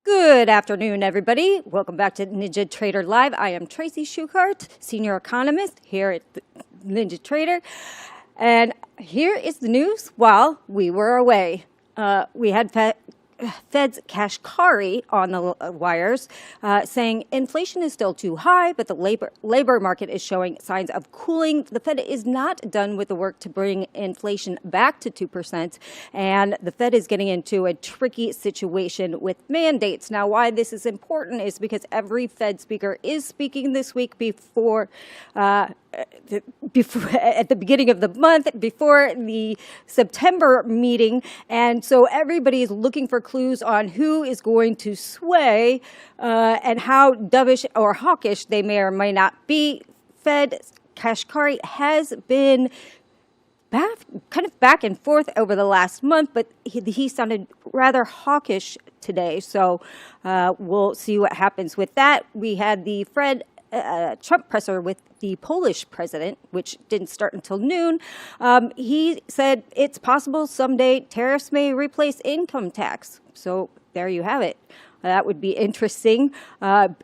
Good afternoon, everybody. Welcome back to NinjaTrader Live. I am Tracy Shuchart, Senior Economist here at NinjaTrader. And here is the news while we were away. We had Fed's Kashkari on the wires saying inflation is still too high, but the labor market is showing signs of cooling. The Fed is not done with the work to bring inflation back to 2%, and the Fed is getting into a tricky situation with mandates. Now, why this is important is because every Fed speaker is speaking this week before at the beginning of the month, before the September meeting. And so everybody is looking for clues on who is going to sway and how dovish or hawkish they may or may not be. Fed Kashkari has been kind of back and forth over the last month, but he sounded rather hawkish today. So we'll see what happens with that. We had the Trump presser with the Polish president, which didn't start until noon. He said it's possible someday tariffs may replace income tax. So there you have it. That would be interesting, and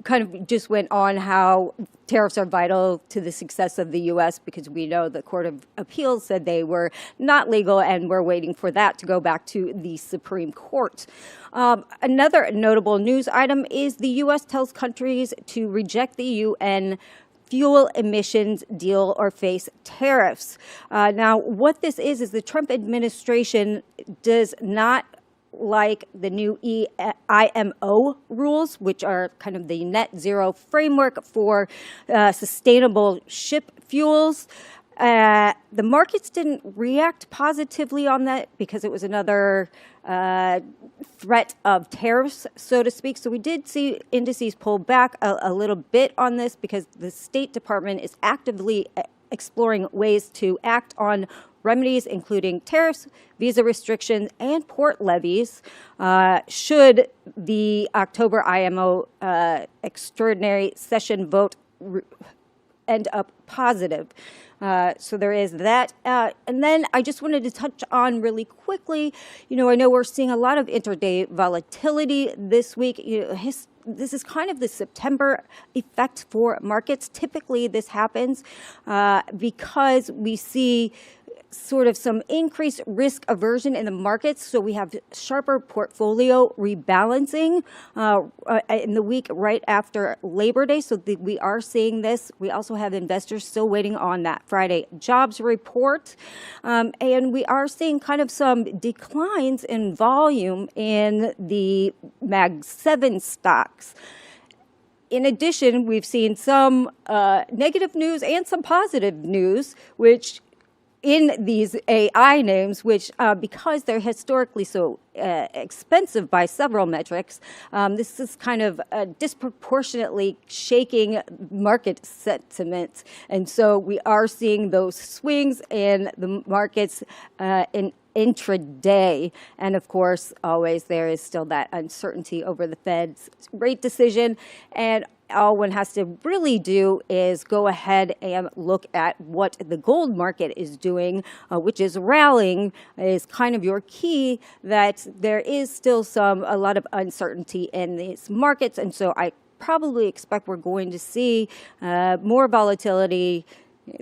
kind of just went on how tariffs are vital to the success of the U.S. because we know the Court of Appeals said they were not legal, and we're waiting for that to go back to the Supreme Court. Another notable news item is the U.S. tells countries to reject the UN fuel emissions deal or face tariffs. Now, what this is the Trump administration does not like the new IMO rules, which are kind of the net zero framework for sustainable ship fuels. The markets didn't react positively on that because it was another threat of tariffs, so to speak. So we did see indices pull back a little bit on this because the State Department is actively exploring ways to act on remedies, including tariffs, visa restrictions, and port levies, should the October IMO extraordinary session vote end up positive. So there is that. And then I just wanted to touch on really quickly, I know we're seeing a lot of intraday volatility this week. This is kind of the September effect for markets. Typically, this happens because we see sort of some increased risk aversion in the markets. So we have sharper portfolio rebalancing in the week right after Labor Day. So we are seeing this. We also have investors still waiting on that Friday jobs report. And we are seeing kind of some declines in volume in the Mag 7 stocks. In addition, we've seen some negative news and some positive news, which in these AI names, which because they're historically so expensive by several metrics, this is kind of disproportionately shaking market sentiment. And so we are seeing those swings in the markets in intraday. And of course, always there is still that uncertainty over the Fed's rate decision. And all one has to really do is go ahead and look at what the gold market is doing, which is rallying, is kind of your key that there is still a lot of uncertainty in these markets. And so I probably expect we're going to see more volatility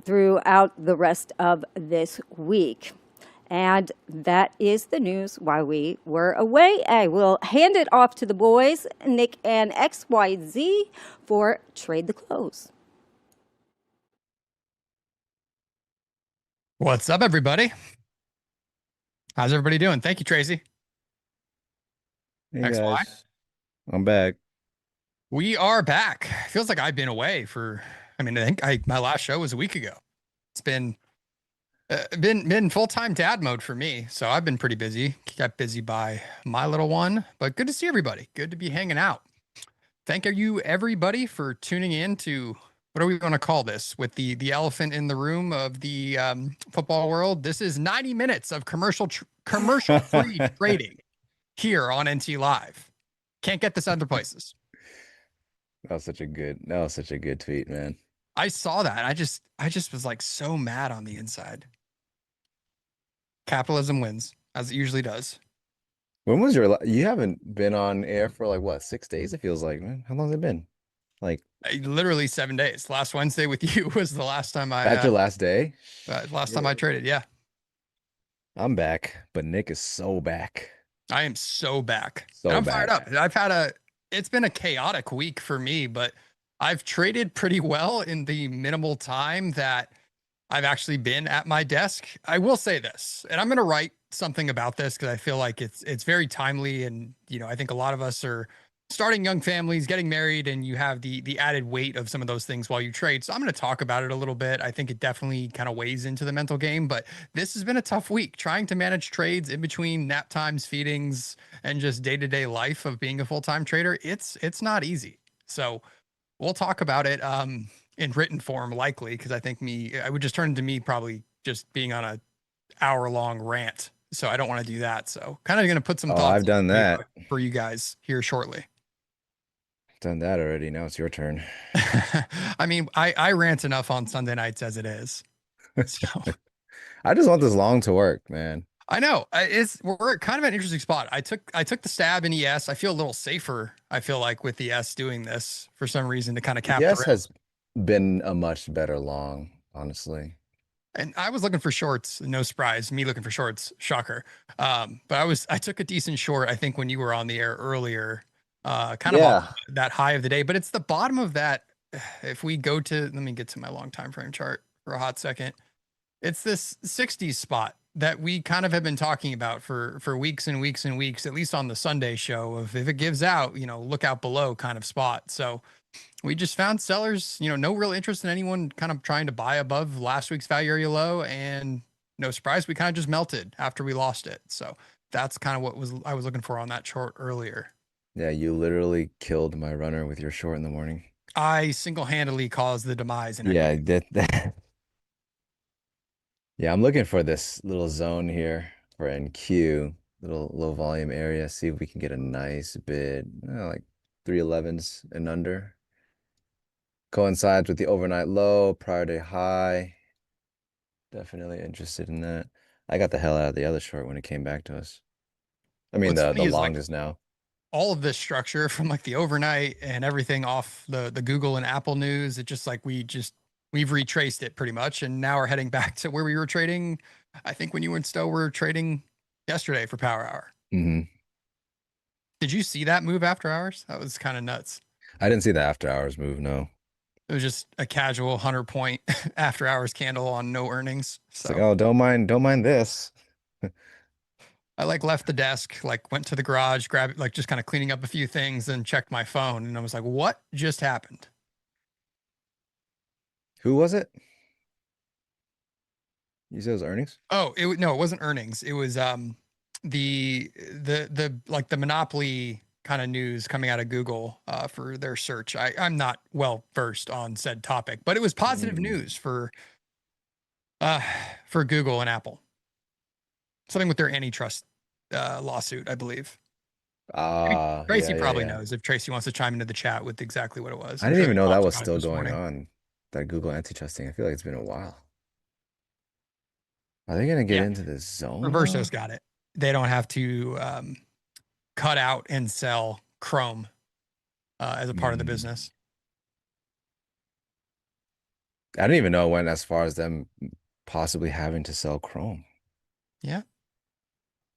throughout the rest of this week. And that is the news while we were away. I will hand it off to the boys, Nick and Xyzeee, for Trade the Close. What's up, everybody? How's everybody doing? Thank you, Tracy. Hey guys, I'm back. We are back. Feels like I've been away I think my last show was a week ago. It's been full-time dad mode for me, so I've been pretty busy. Kept busy by my little one, but good to see everybody. Good to be hanging out. Thank you, everybody, for tuning in to what are we going to call this? With the elephant in the room of the football world, this is 90 minutes of commercial-free trading here on NT Live. Can't get this other places. That was such a good tweet, man. I saw that. I just was like so mad on the inside. Capitalism wins, as it usually does. When was you haven't been on air for like what, 6 days? It feels like, man. How long has it been? Like Literally 7 days. Last Wednesday with you was the that's your last day? last time I Shit. traded. Yeah, I'm back, but Nick is so back. I am so back and So I'm fired up. back. It's been a chaotic week for me, but I've traded pretty well in the minimal time that I've actually been at my desk. I will say this, and I'm going to write something about this because I feel like it's very timely, and I think a lot of us are starting young families, getting married, and you have the added weight of some of those things while you trade. So I'm going to talk about it a little bit. I think it definitely kind of weighs into the mental game, but this has been a tough week trying to manage trades in between nap times, feedings, and just day-to-day life of being a full-time trader. It's not easy. So we'll talk about it in written form, likely, because I would just turn into me probably just being on a hour-long rant. So I don't want to do that. So kind of going to put some Oh, thoughts I've done that. for you guys here shortly. Done that already. Now it's your turn. I mean, I rant enough on Sunday nights as it is. So I just want this long to work, man. I know we're at kind of an interesting spot. I took the stab in ES. I feel a little safer. I feel like with ES doing this for some reason to kind of cap the Yes risk. has been a much better long, honestly. And I was looking for shorts, no surprise, me looking for shorts, shocker. But I took a decent short, I think, when you were on the air earlier, kind of on Yeah. that high of the day. But it's the bottom of that. If we go to, let me get to my long time frame chart for a hot second. It's this 60s spot that we kind of have been talking about for weeks and weeks and weeks, at least on the Sunday show of if it gives out, look out below kind of spot. So we just found sellers, no real interest in anyone kind of trying to buy above last week's value area low. And no surprise, we kind of just melted after we lost it. So that's kind of I was looking for on that short earlier. Yeah, you literally killed my runner with your short in the morning. I single-handedly caused the demise in Yeah, equity. that. Yeah, I'm looking for this little zone here for NQ, little low volume area. See if we can get a nice bid, like 311s and under. Coincides with the overnight low, prior day high. Definitely interested in that. I got the hell out of the other short when it came back to us. I mean What's the funny is long like is now. all of this structure from like the overnight and everything off the Google and Apple news, it just like we've retraced it pretty much and now we're heading back to where we were trading. I think when you and Stowe were trading yesterday for Power Hour. Hmm. Did you see that move after hours? That was kind of nuts. I didn't see the after hours move, no. It was just a casual 100 point after hours candle on no earnings. It's like, So oh, don't mind this. I like left the desk, like went to the garage, grabbed like just kind of cleaning up a few things and checked my phone. And I was like, what just happened? Who was it? You said it was earnings? Oh, no, it wasn't earnings. It was the like the monopoly kind of news coming out of Google for their search. I'm not well versed on said topic, but it was positive Mm. news uh for Google and Apple. Something with their antitrust lawsuit, I believe. Tracy Yeah, yeah, probably yeah. knows if Tracy wants to chime into the chat with exactly what it was. I I'm didn't sure even they know that talked was about it still this going morning. on. That Google antitrust thing. I feel like it's been a while. Are they gonna get Yeah, into this zone Reverso's though? got it. They don't have to cut out and sell Chrome as a part of the Mm. business. I didn't even know it went as far as them possibly having to sell Chrome. Yeah,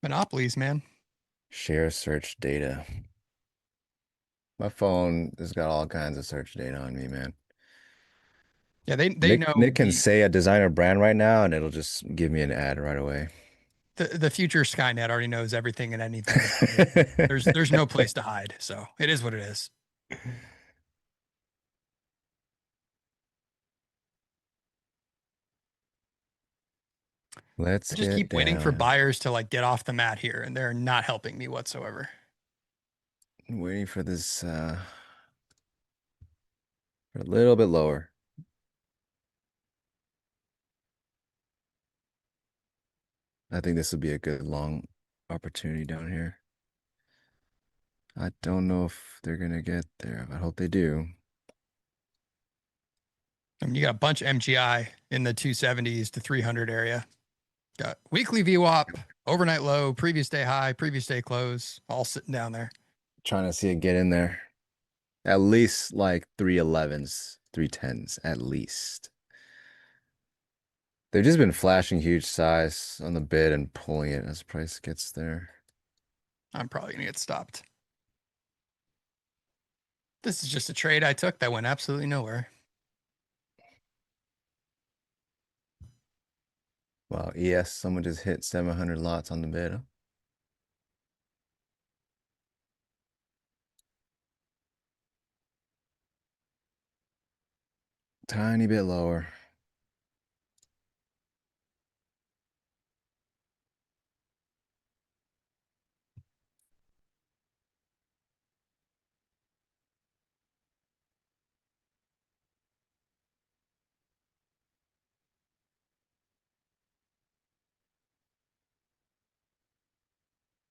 monopolies, man. Share search data. My phone has got all kinds of search data on me, man. Yeah, they know Nick can say a designer brand right now and it'll just give me an ad right away. the future Skynet already knows everything and anything about it. There's no place to hide, so it is what it is. I Let's just get keep waiting for down. buyers to like get off the mat here, and they're not helping me whatsoever. Waiting for this a little bit lower. I think this will be a good long opportunity down here. I don't know if they're gonna get there, but I hope they do. I mean, you got a bunch of MGI in the 270s to 300 area. Got weekly VWAP. Overnight low, previous day high, previous day close, all sitting down there. Trying to see it get in there. At least like 311s, 310s, at least. They've just been flashing huge size on the bid and pulling it as price gets there. I'm probably going to get stopped. This is just a trade I took that went absolutely nowhere. Wow, ES, someone just hit 700 lots on the bid. Huh? Tiny bit lower.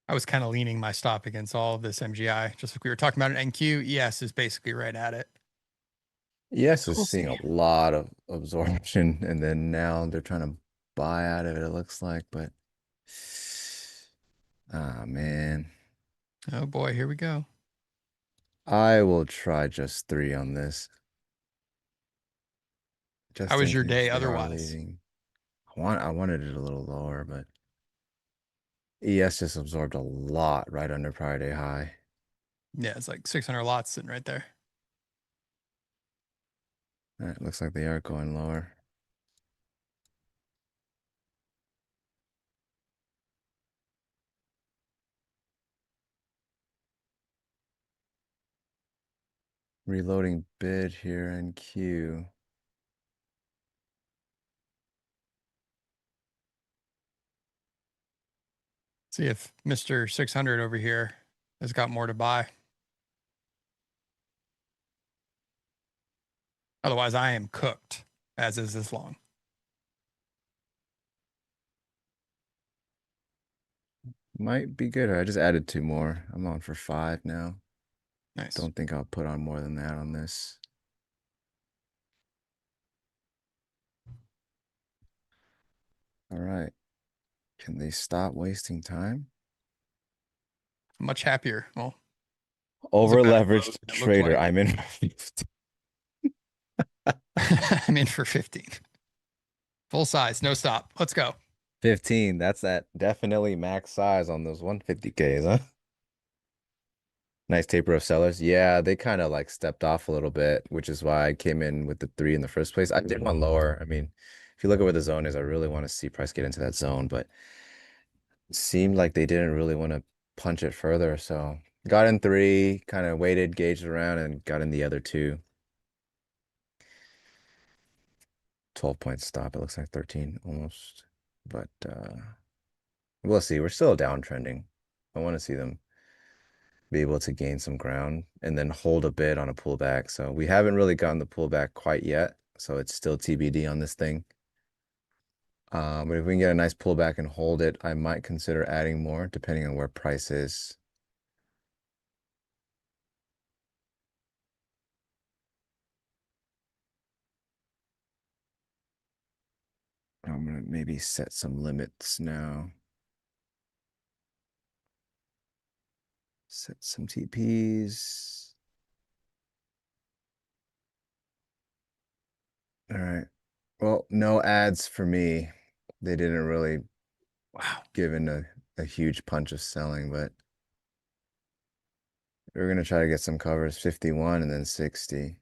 I was kind of leaning my stop against all of this MGI, just like we were talking about an NQ. ES is basically right at it. Yes, So is we'll seeing see. a lot of absorption, and then now they're trying to buy out of it, it looks like, but ah man. Oh boy, here we go. I will try just 3 on this. How Just was in your case day they are otherwise? leaving. I wanted it a little lower, but ES just absorbed a lot right under prior day high. Yeah, it's like 600 lots sitting right there. All right, looks like they are going lower. Reloading bid here in Q. See if Mr. 600 over here has got more to buy. Otherwise, I am cooked, as is this long. Might be good. I just added 2 more. I'm on for 5 now. Nice. Don't think I'll put on more than that on this. All right. Can they stop wasting time? Much happier. Well, it was a Over better close leveraged than it looked trader. like. I'm in. I'm in for 15. Full size, no stop. Let's go. 15. That's that definitely max size on those 150Ks, huh? Nice taper of sellers. Yeah, they kind of like stepped off a little bit, which is why I came in with the 3 in the first place. I did want lower. I mean, if you look at where the zone is, I really want to see price get into that zone, but it seemed like they didn't really want to punch it further. So got in 3, kind of waited, gauged around, and got in the other 2. 12-point stop. It looks like 13 almost. But we'll see. We're still downtrending. I want to see them be able to gain some ground and then hold a bit on a pullback. So we haven't really gotten the pullback quite yet. So it's still TBD on this thing. But if we can get a nice pullback and hold it, I might consider adding more depending on where price is. I'm gonna maybe set some limits now. Set some TPs. All right. Well, no ads for me. They didn't really Wow. give in a huge punch of selling, but we're gonna try to get some covers, 51 and then 60.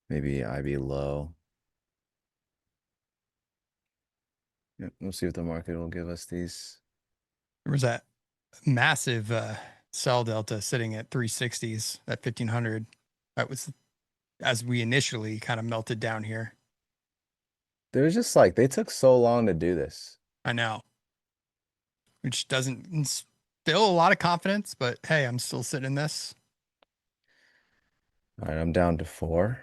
Maybe IB low. Yep, we'll see what the market will give us these. There was that massive sell delta sitting at 360s at 1500. That was as we initially kind of melted down here. They're just like, they took so long to do this. I know, which doesn't instill a lot of confidence, but hey, I'm still sitting in this. All right, I'm down to 4.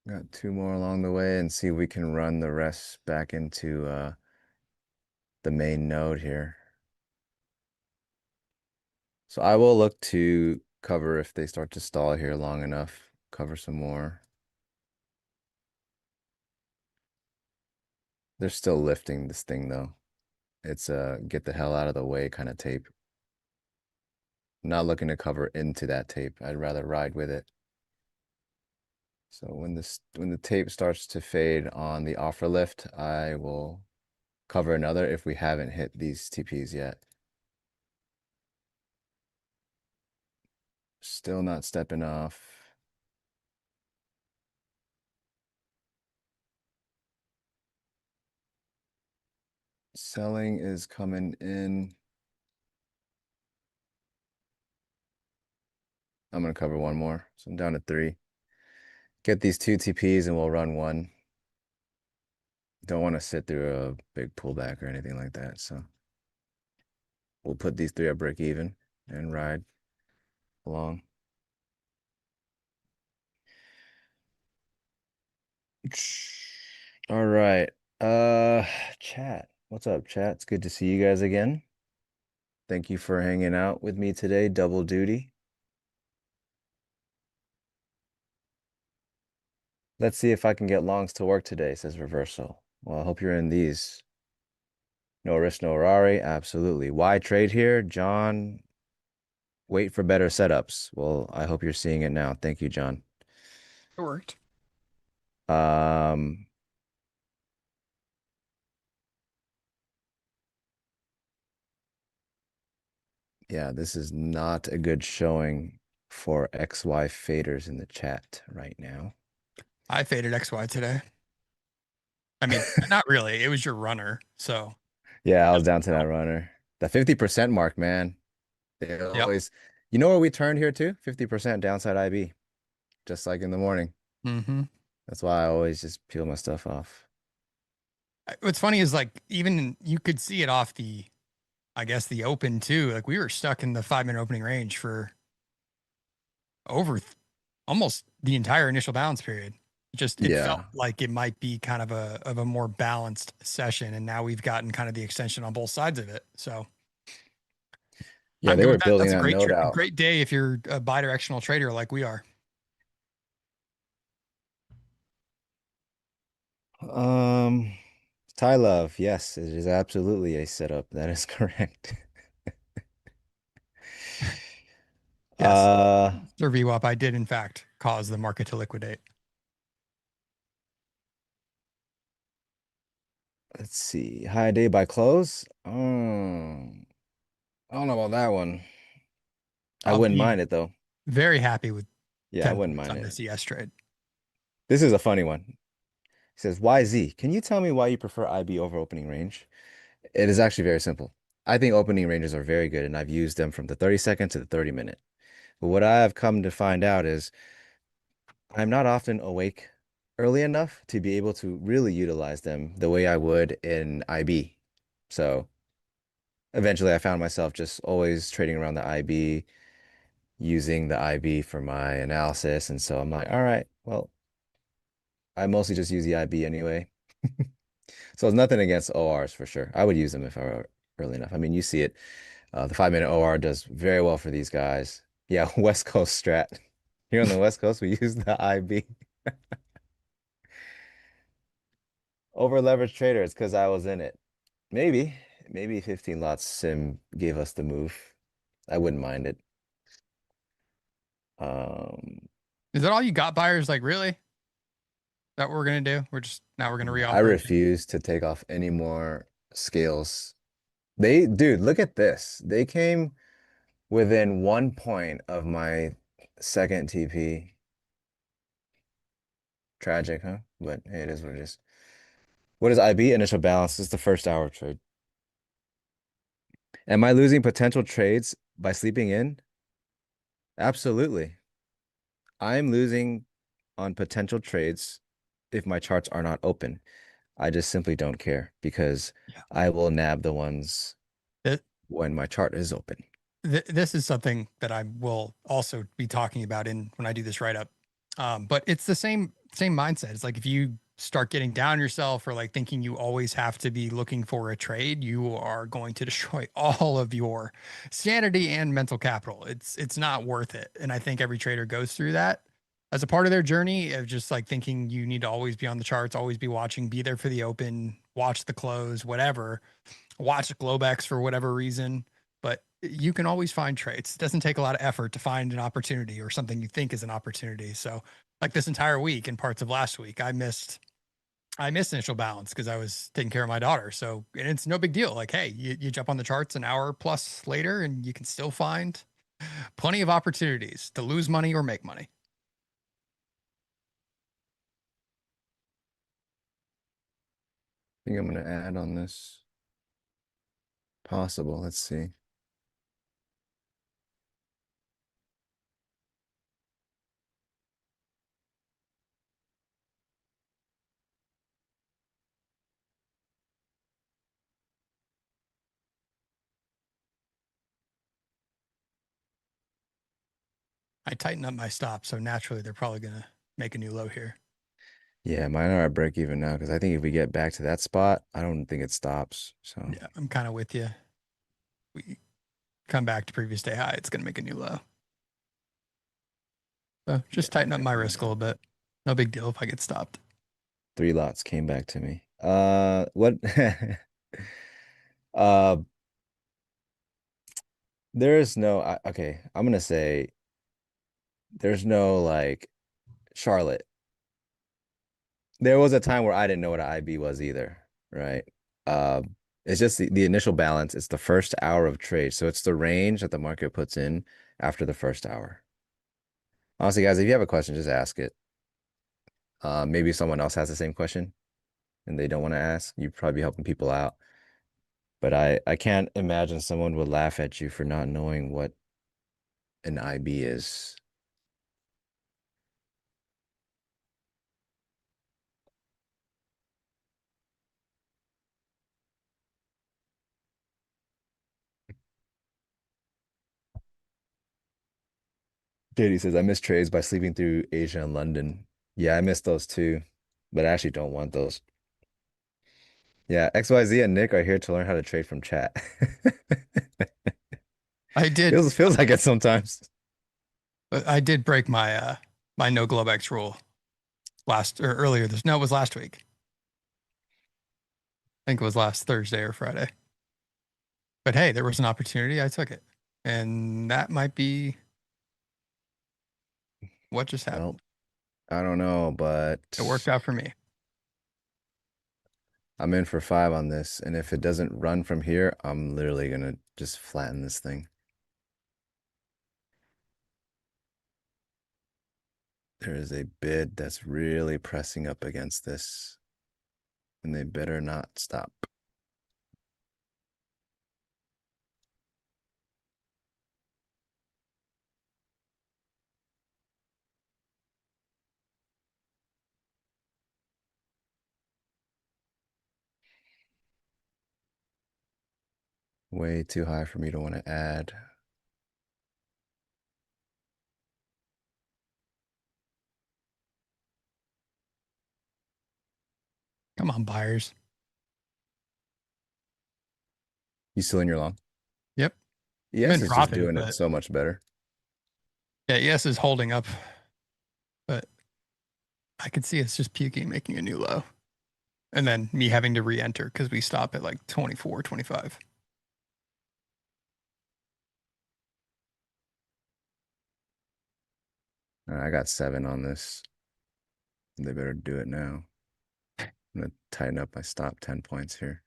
Got 2 more along the way and see if we can run the rest back into the main node here. So I will look to cover if they start to stall here long enough, cover some more. They're still lifting this thing though. It's a get the hell out of the way kind of tape. Not looking to cover into that tape. I'd rather ride with it. So when the tape starts to fade on the offer lift, I will cover another if we haven't hit these TPs yet. Still not stepping off. Selling is coming in. I'm going to cover one more. So I'm down to 3. Get these 2 TPs and we'll run one. Don't want to sit through a big pullback or anything like that. So we'll put these 3 at break even and ride along. All right. Chat. What's up, chat? It's good to see you guys again. Thank you for hanging out with me today. Double duty. Let's see if I can get longs to work today, says Reversal. Well, I hope you're in these. No risk, no Rari. Absolutely. Why trade here? John, wait for better setups. Well, I hope you're seeing it now. Thank you, John. It worked. Um, yeah, this is not a good showing for XY faders in the chat right now. I faded XY today. I mean, not really. It was your runner. So Yeah, I was down to that runner. The 50% mark, man. They yep. always, you know where we turned here to? 50% downside IB, just like in the morning. Mm-hmm. That's why I always just peel my stuff off. What's funny is like even you could see it off the, I guess the open too. Like we were stuck in the 5-minute opening range for over almost the entire initial balance period. Just it felt Yeah. like it might be kind of a more balanced session, and now we've gotten kind of the extension on both sides of it. So Yeah, I'm they good were with that. building That's a that great note out. great day if you're a bidirectional trader like we are. Um, Ty Love, yes, it is absolutely a setup. That is correct. Yes, Uh, Sir VWAP, I did in fact cause the market to liquidate. let's see. High day by close. I don't know about that one. I I'll wouldn't be mind it though. very happy with Yeah, I 10 wouldn't points mind on it. this ES trade. This is a funny one. He says, YZ, can you tell me why you prefer IB over opening range? It is actually very simple. I think opening ranges are very good, and I've used them from the 30-second to the 30-minute. But what I have come to find out is I'm not often awake early enough to be able to really utilize them the way I would in IB. So eventually I found myself just always trading around the IB, using the IB for my analysis. And so I'm like, all right, well, I mostly just use the IB anyway. So it's nothing against ORs for sure. I would use them if I were early enough. I mean, you see it. The 5-minute OR does very well for these guys. Yeah, West Coast strat. Here on the West Coast, we use the IB. Over leveraged trader, it's because I was in it. Maybe, maybe 15 lots sim gave us the move. I wouldn't mind it. Um, Is that all you got, buyers? Like, really? That what we're gonna do? We're just now we're gonna I reoperate. refuse to take off any more scales. Dude, look at this. They came within 1 point of my second TP. Tragic, huh? But hey, it is what it is. What is IB? Initial balance. This is the first hour trade. Am I losing potential trades by sleeping in? Absolutely. I'm losing on potential trades if my charts are not open. I just simply don't care because Yeah. I will nab the ones Th- when my chart is open. this is something that I will also be talking about in when I do this write up. But it's the same mindset. It's like if you start getting down yourself or like thinking you always have to be looking for a trade, you are going to destroy all of your sanity and mental capital. It's not worth it. And I think every trader goes through that as a part of their journey of just like thinking you need to always be on the charts, always be watching, be there for the open, watch the close, whatever. watch Globex for whatever reason, but you can always find trades. It doesn't take a lot of effort to find an opportunity or something you think is an opportunity. So, like this entire week and parts of last week, I missed initial balance because I was taking care of my daughter. So, and it's no big deal. Like, hey, you jump on the charts an hour plus later and you can still find plenty of opportunities to lose money or make money. I think I'm gonna add on this. Possible. Let's see. I tighten up my stop. So naturally, they're probably going to make a new low here. Yeah, mine are at break even now because I think if we get back to that spot, I don't think it stops. So Yeah, I'm kind of with you. We come back to previous day high, it's going to make a new low. So just yeah, tighten up my risk a little bit. No big deal if I get stopped. 3 lots came back to me. What? uh, there's no. Okay, I'm gonna say there's no like Charlotte. There was a time where I didn't know what an IB was either, right? It's just the initial balance. It's the first hour of trade. So it's the range that the market puts in after the first hour. Honestly, guys, if you have a question, just ask it. Maybe someone else has the same question and they don't want to ask. You'd probably be helping people out. But I can't imagine someone would laugh at you for not knowing what an IB is. JD says, I miss trades by sleeping through Asia and London. Yeah, I miss those too, but I actually don't want those. Yeah, XYZ and Nick are here to learn how to trade from chat. I did Feels like it sometimes. I did break my no Globex rule last or earlier this. No, it was last week. I think it was last Thursday or Friday. But hey, there was an opportunity. I took it. And that might be what just Well, happened. I don't know, but It worked out for me. I'm in for 5 on this, and if it doesn't run from here, I'm literally gonna just flatten this thing. There is a bid that's really pressing up against this, and they better not stop. Way too high for me to want to add. Come on, buyers. You still in your long? Yep. I've Yes, been is just profiting, doing it but so much better. yeah, yes is holding up. But I could see it's just puking, making a new low. And then me having to re-enter because we stop at like 24, 25. I got 7 on this. They better do it now. I'm gonna tighten up my stop 10 points here.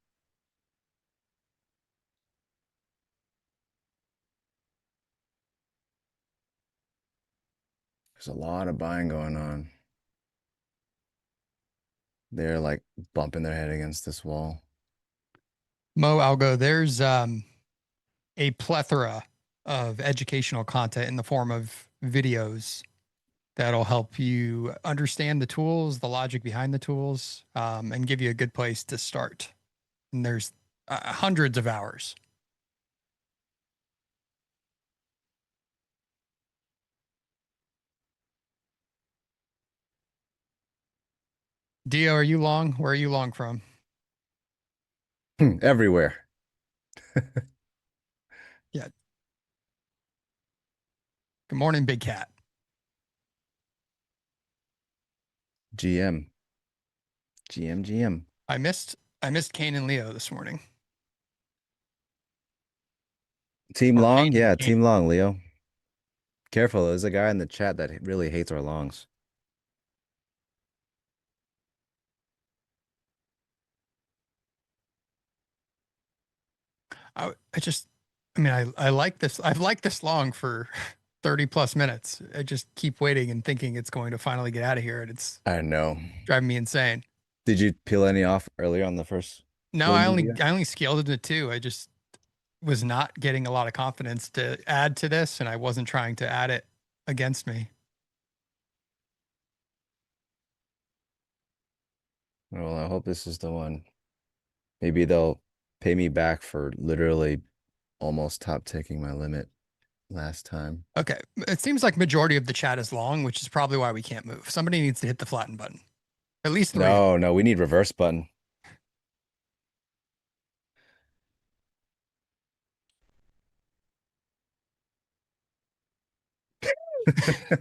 There's a lot of buying going on. They're like bumping their head against this wall. Mo Algo, there's a plethora of educational content in the form of videos that'll help you understand the tools, the logic behind the tools, and give you a good place to start. And there's hundreds of hours. Dio, are you long? Where are you long from? Everywhere. Yeah. Good morning, Big Cat. GM. GM. I missed Kane and Leo this morning. Team or long? maybe Yeah, can't. team long, Leo. Careful, there's a guy in the chat that really hates our longs. I just, I mean, I like this. I've liked this long for 30 plus minutes. I just keep waiting and thinking it's going to finally get out of here, and it's I know. driving me insane. Did you peel any off earlier on the first No, little move you got? I only scaled it to two. I just was not getting a lot of confidence to add to this, and I wasn't trying to add it against me. Well, I hope this is the one. Maybe they'll pay me back for literally almost top taking my limit last time. Okay, it seems like majority of the chat is long, which is probably why we can't move. Somebody needs to hit the flatten button. At least three of No, no, we need reverse button.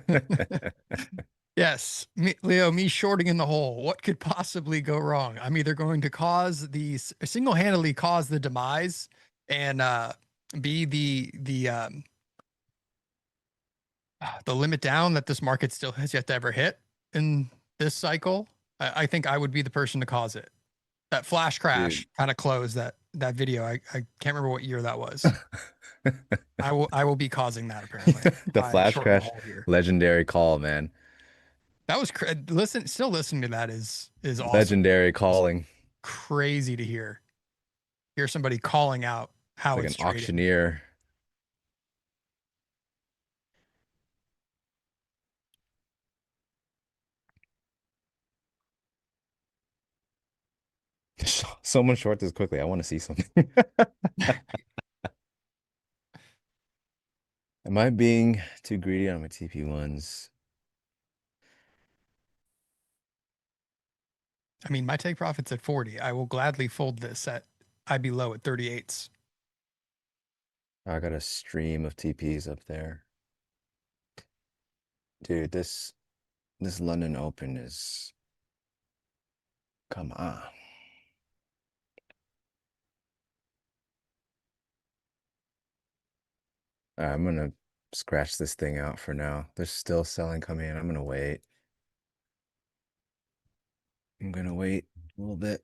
them. Yes, Leo, me shorting in the hole. What could possibly go wrong? I'm either going to cause these single-handedly cause the demise and be the limit down that this market still has yet to ever hit in this cycle. I think I would be the person to cause it. That flash crash Dude. kind of closed that video. I can't remember what year that was. I will be causing that apparently The by flash shorting the crash, hole here. legendary call, man. That was still listening to that is awesome. Legendary calling. Crazy to hear somebody calling out It's how like an it's trading. auctioneer. Someone short this quickly. I want to see something. Am I being too greedy on my TP1s? I mean, my take profit's at 40. I will gladly fold this at I'd be low at 38s. I got a stream of TPs up there. Dude, this London Open is, come on. All right, I'm gonna scratch this thing out for now. There's still selling coming in. I'm gonna wait. I'm gonna wait a little bit.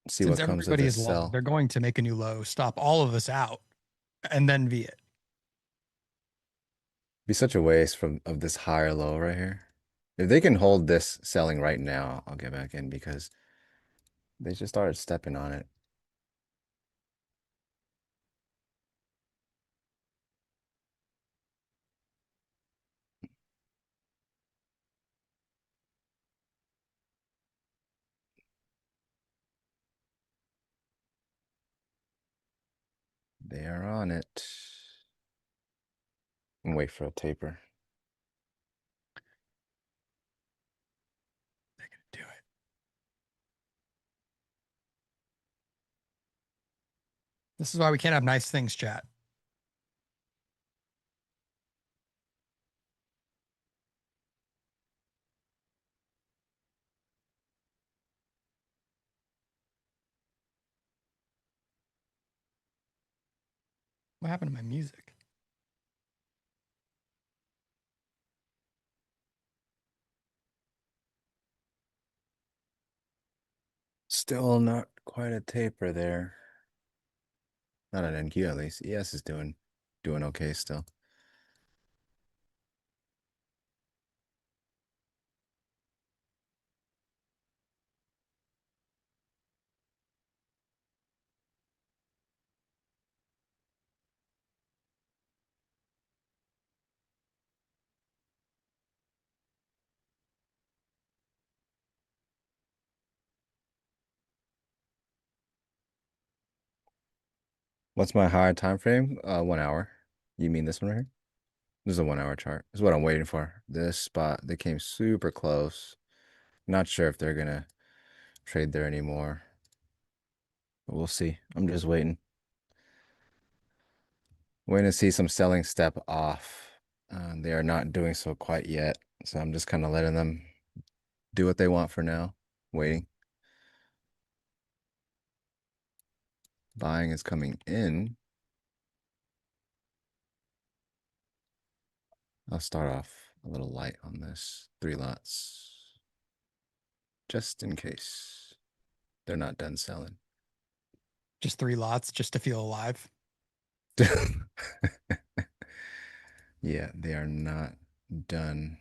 See Since what comes of everybody this is long, sell. they're going to make a new low, stop all of us out, and then V it. Be such a waste from of this higher low right here. If they can hold this selling right now, I'll get back in because they just started stepping on it. They are on it. And wait for a taper. They're going to do it. This is why we can't have nice things, chat. What happened to my music? Still not quite a taper there. Not an NQ at least. ES is doing okay still. What's my higher time frame? 1 hour. You mean this one right here? This is a 1 hour chart. This is what I'm waiting for. This spot, they came super close. Not sure if they're gonna trade there anymore. But we'll see. I'm just waiting. Waiting to see some selling step off. They are not doing so quite yet. So I'm just kind of letting them do what they want for now. Waiting. Buying is coming in. I'll start off a little light on this. 3 lots. Just in case they're not done selling. Just 3 lots just to feel alive. Yeah, they are not done.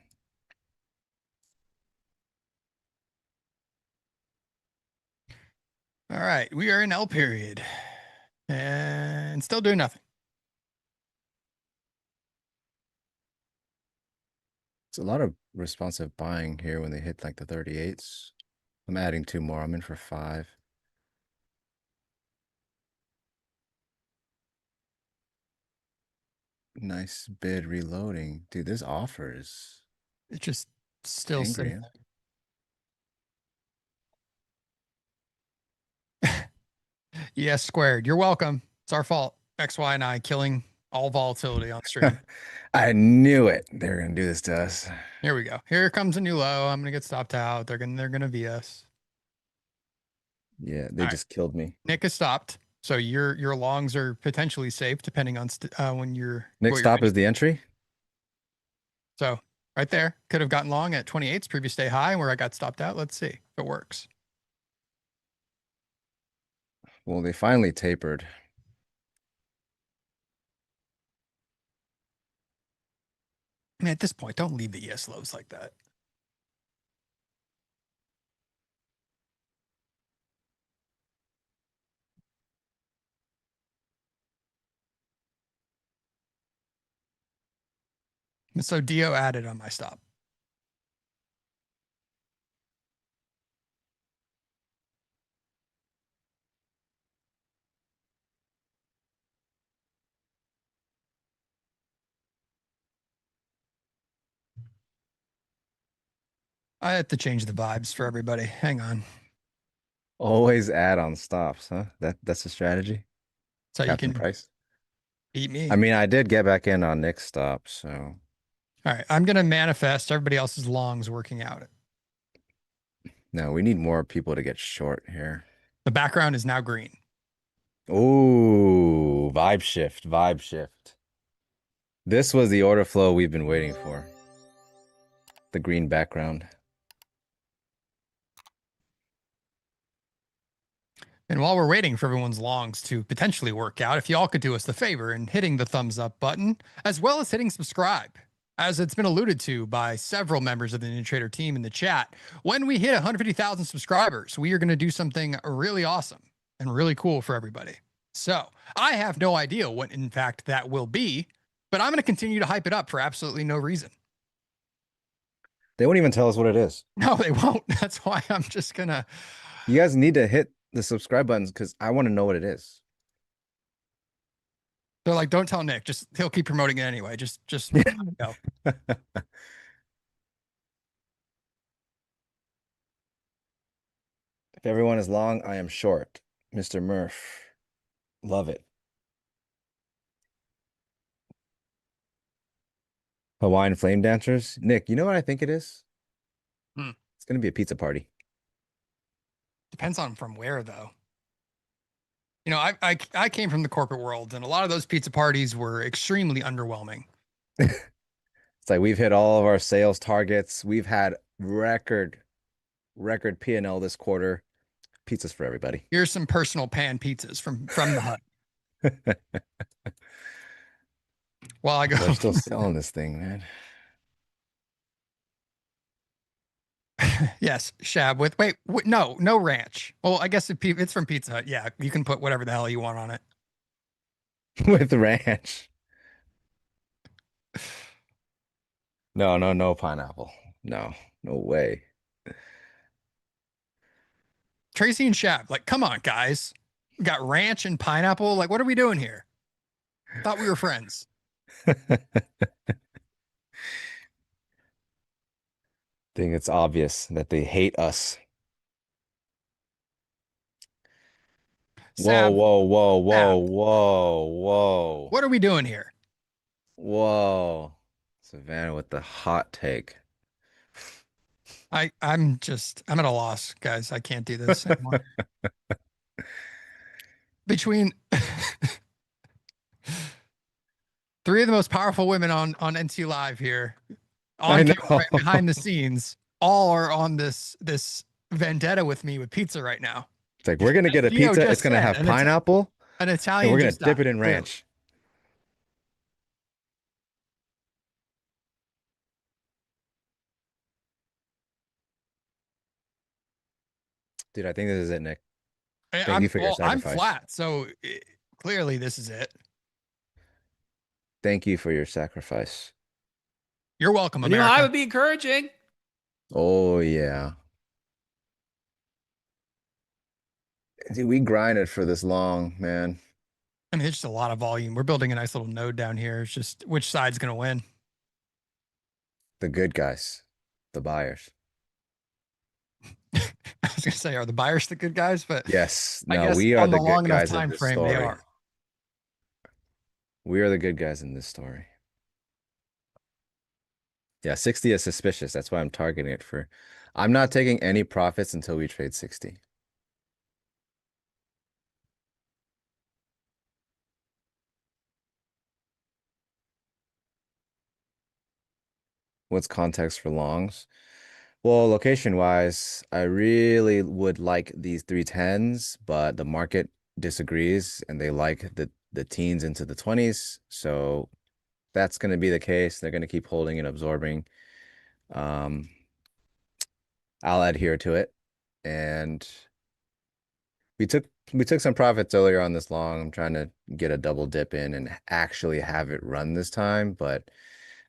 All right, we are in L period and still doing nothing. It's a lot of responsive buying here when they hit like the 38s. I'm adding 2 more. I'm in for 5. Nice bid reloading. Dude, this offer is It's just still angry. sitting Huh? there. Yes, squared. You're welcome. It's our fault. X, Y, and I killing all volatility on stream. I knew it. They were gonna do this to us. Here we go. Here comes a new low. I'm gonna get stopped out. They're gonna V us. Yeah, they All right. just killed me. Nick has stopped. So your longs are potentially safe depending on when you're Next what you're stop making. is the entry. So right there, could have gotten long at 28's previous day high where I got stopped out. Let's see if it works. Well, they finally tapered. I mean, at this point, don't leave the ES lows like that. And so Dio added on my stop. I had to change the vibes for everybody. Hang on. Always add on stops, huh? That's a strategy. So you Captain can Price. beat me. I mean, I did get back in on Nick's stop, so All right. I'm going to manifest everybody else's longs working out. no, we need more people to get short here. The background is now green. Ooh, vibe shift, vibe shift. This was the order flow we've been waiting for. The green background. And while we're waiting for everyone's longs to potentially work out, if y'all could do us the favor in hitting the thumbs up button, as well as hitting subscribe, as it's been alluded to by several members of the NinjaTrader team in the chat, when we hit 150,000 subscribers, we are going to do something really awesome and really cool for everybody. So I have no idea what, in fact, that will be, but I'm going to continue to hype it up for absolutely no reason. They won't even tell us what it is. No, they won't. That's why I'm just going to. You guys need to hit the subscribe buttons because I want to know what it is. They're like, don't tell Nick. Just he'll keep promoting it anyway. Just go. If everyone is long, I am short. Mr. Murph. Love it. Hawaiian flame dancers. Nick, you know what I think it is? It's going to be a pizza party. Depends on from where, though. You know, I came from the corporate world, and a lot of those pizza parties were extremely underwhelming. It's like we've hit all of our sales targets. We've had record P&L this quarter. Pizzas for everybody. Here's some personal pan pizzas from the hut. While I go, They're still selling this thing, man. yes, Shab with no ranch. Well, I guess it's from Pizza Hut. Yeah, you can put whatever the hell you want on it. With ranch. No pineapple. No way. Tracy and Shab, like, come on, guys. We got ranch and pineapple. Like, what are we doing here? Thought we were friends. Think it's obvious that they hate us. Sab, Whoa. what are we doing here? Whoa. Savannah with the hot take. I'm at a loss, guys. I can't do this anymore. Between 3 three of the most powerful women on NC Live here, I on camera, know. behind the scenes, all are on this vendetta with me with pizza right now. It's like we're gonna As get a Gio pizza. It's just gonna said, have pineapple, an and Italian we're gonna just dip died. it in Clearly. ranch. Dude, I think this is it, Nick. Thank you for your I'm sacrifice. flat, so clearly this is it. Thank you for your sacrifice. You're welcome, Winning high America. would be encouraging. Oh yeah. Dude, we grinded for this long, man. I mean, it's just a lot of volume. We're building a nice little node down here. It's just which side's going to win. The good guys, the buyers. I was going to say, are the buyers the good guys? But Yes. I No, guess we are on the the good long enough guys in time this frame, they story. are. We are the good guys in this story. Yeah, 60 is suspicious. That's why I'm targeting it for. I'm not taking any profits until we trade 60. What's context for longs? Well, location wise, I really would like these 310s, but the market disagrees and they like the teens into the 20s. So that's going to be the case. They're going to keep holding and absorbing. I'll adhere to it. And we took some profits earlier on this long. I'm trying to get a double dip in and actually have it run this time, but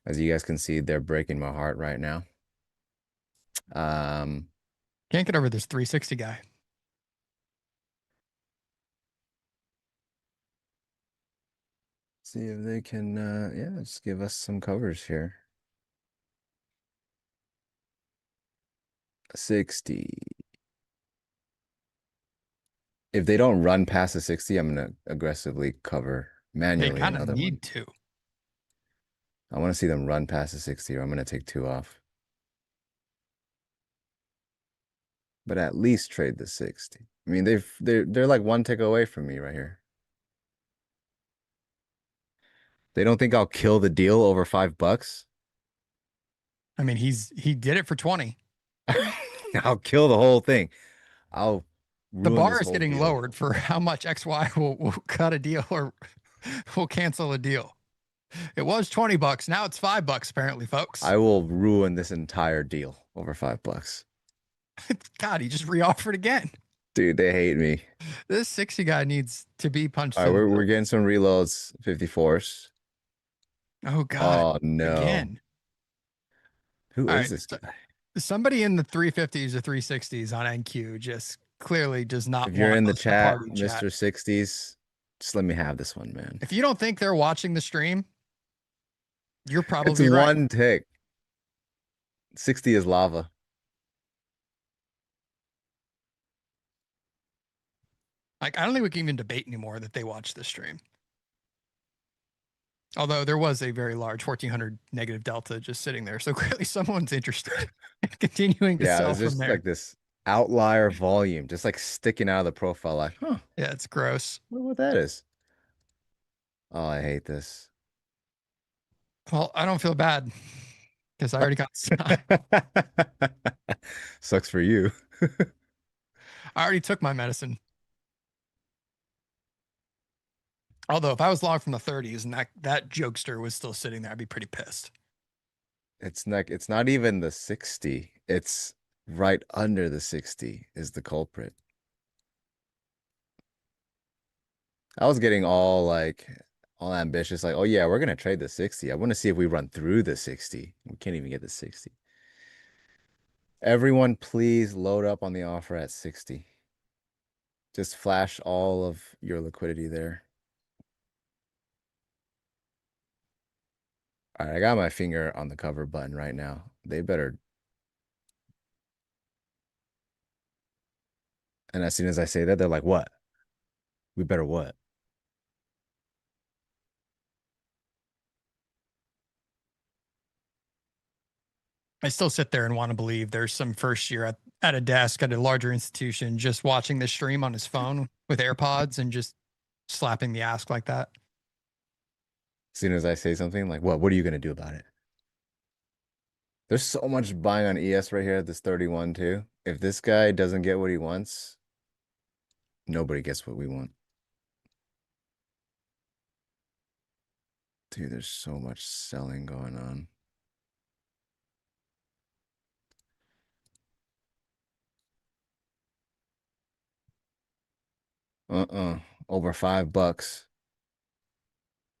as you guys can see, they're breaking my heart right now. Can't get over this 360 guy. See if they can yeah, just give us some covers here. 60. If they don't run past the 60, I'm gonna aggressively cover They manually kind of another one. need to. I want to see them run past the 60 or I'm gonna take 2 off. But at least trade the 60. I mean, they're like one tick away from me right here. They don't think I'll kill the deal over $5? I mean, he did it for 20. I'll kill the whole thing. I'll The ruin bar this is whole getting deal. lowered for how much XY will cut a deal or will cancel a deal. It was $20. Now it's $5 apparently, folks. I will ruin this entire deal over $5. God, he just reoffered again. Dude, they hate me. This 60 guy needs to be punched All in right, the we're gut. getting some reloads, 54s. Oh God. Oh no. Again. Who All is right. this So guy? somebody in the 350s or 360s on NQ just clearly does not If you're want in the us to chat, party Mr. chat. 60s, just let me have this one, man. If you don't think they're watching the stream, you're It's probably right. one tick. 60 is lava. Like, I don't think we can even debate anymore that they watch this stream. Although there was a very large 1400 negative delta just sitting there. So clearly someone's interested in continuing to Yeah, sell it's from just there. like this outlier volume, just like sticking out of the profile. Like, huh, Yeah, it's gross. I wonder what that is. Oh, I hate this. Well, I don't feel bad because I already got I Sucks for you. already took my medicine. Although if I was long from the 30s and that jokester was still sitting there, I'd be pretty pissed. It's not even the 60. It's right under the 60 is the culprit. I was getting all ambitious, like, oh yeah, we're gonna trade the 60. I want to see if we run through the 60. We can't even get the 60. Everyone, please load up on the offer at 60. Just flash all of your liquidity there. All right, I got my finger on the cover button right now. They better. And as soon as I say that, they're like, what? We better what? I still sit there and want to believe there's some first year at a desk at a larger institution just watching this stream on his phone with AirPods and just slapping the ask like that. As soon as I say something, like, what are you gonna do about it? There's so much buying on ES right here at this 31 too. If this guy doesn't get what he wants, nobody gets what we want. Dude, there's so much selling going on. Over $5.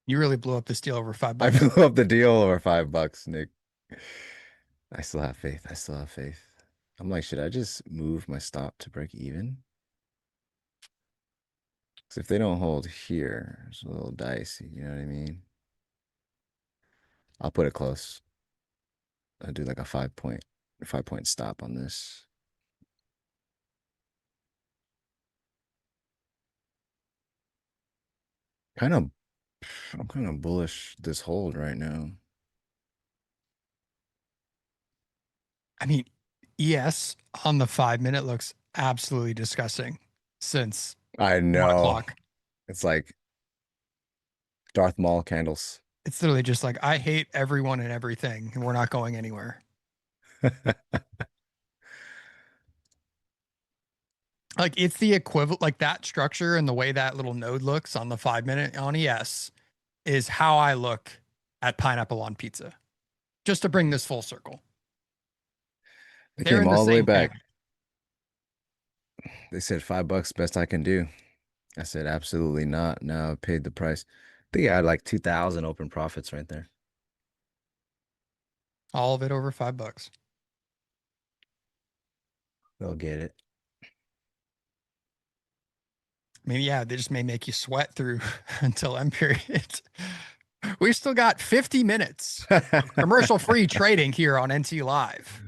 You really blew up this deal over I $5. blew up the deal over $5, Nick. I still have faith. I still have faith. I'm like, should I just move my stop to break even? Because if they don't hold here, it's a little dicey. You know what I mean? I'll put it close. I'll do like a 5 point stop on this. Kind of, I'm kind of bullish this hold right now. I mean, ES on the 5 minute looks absolutely disgusting since I 1 know. o'clock. It's like Darth Maul candles. It's literally just like, I hate everyone and everything, and we're not going anywhere. Like, it's the equivalent, like that structure and the way that little node looks on the 5 minute on ES is how I look at pineapple on pizza. Just to bring this full circle. They They're came in the all the way same back. camp. They said $5, best I can do. I said absolutely not. Now I paid the price. I think I had like 2,000 open profits right there. All of it over $5. They'll get it. I mean, yeah, they just may make you sweat through until end period. We've still got 50 minutes of commercial free trading here on NT Live.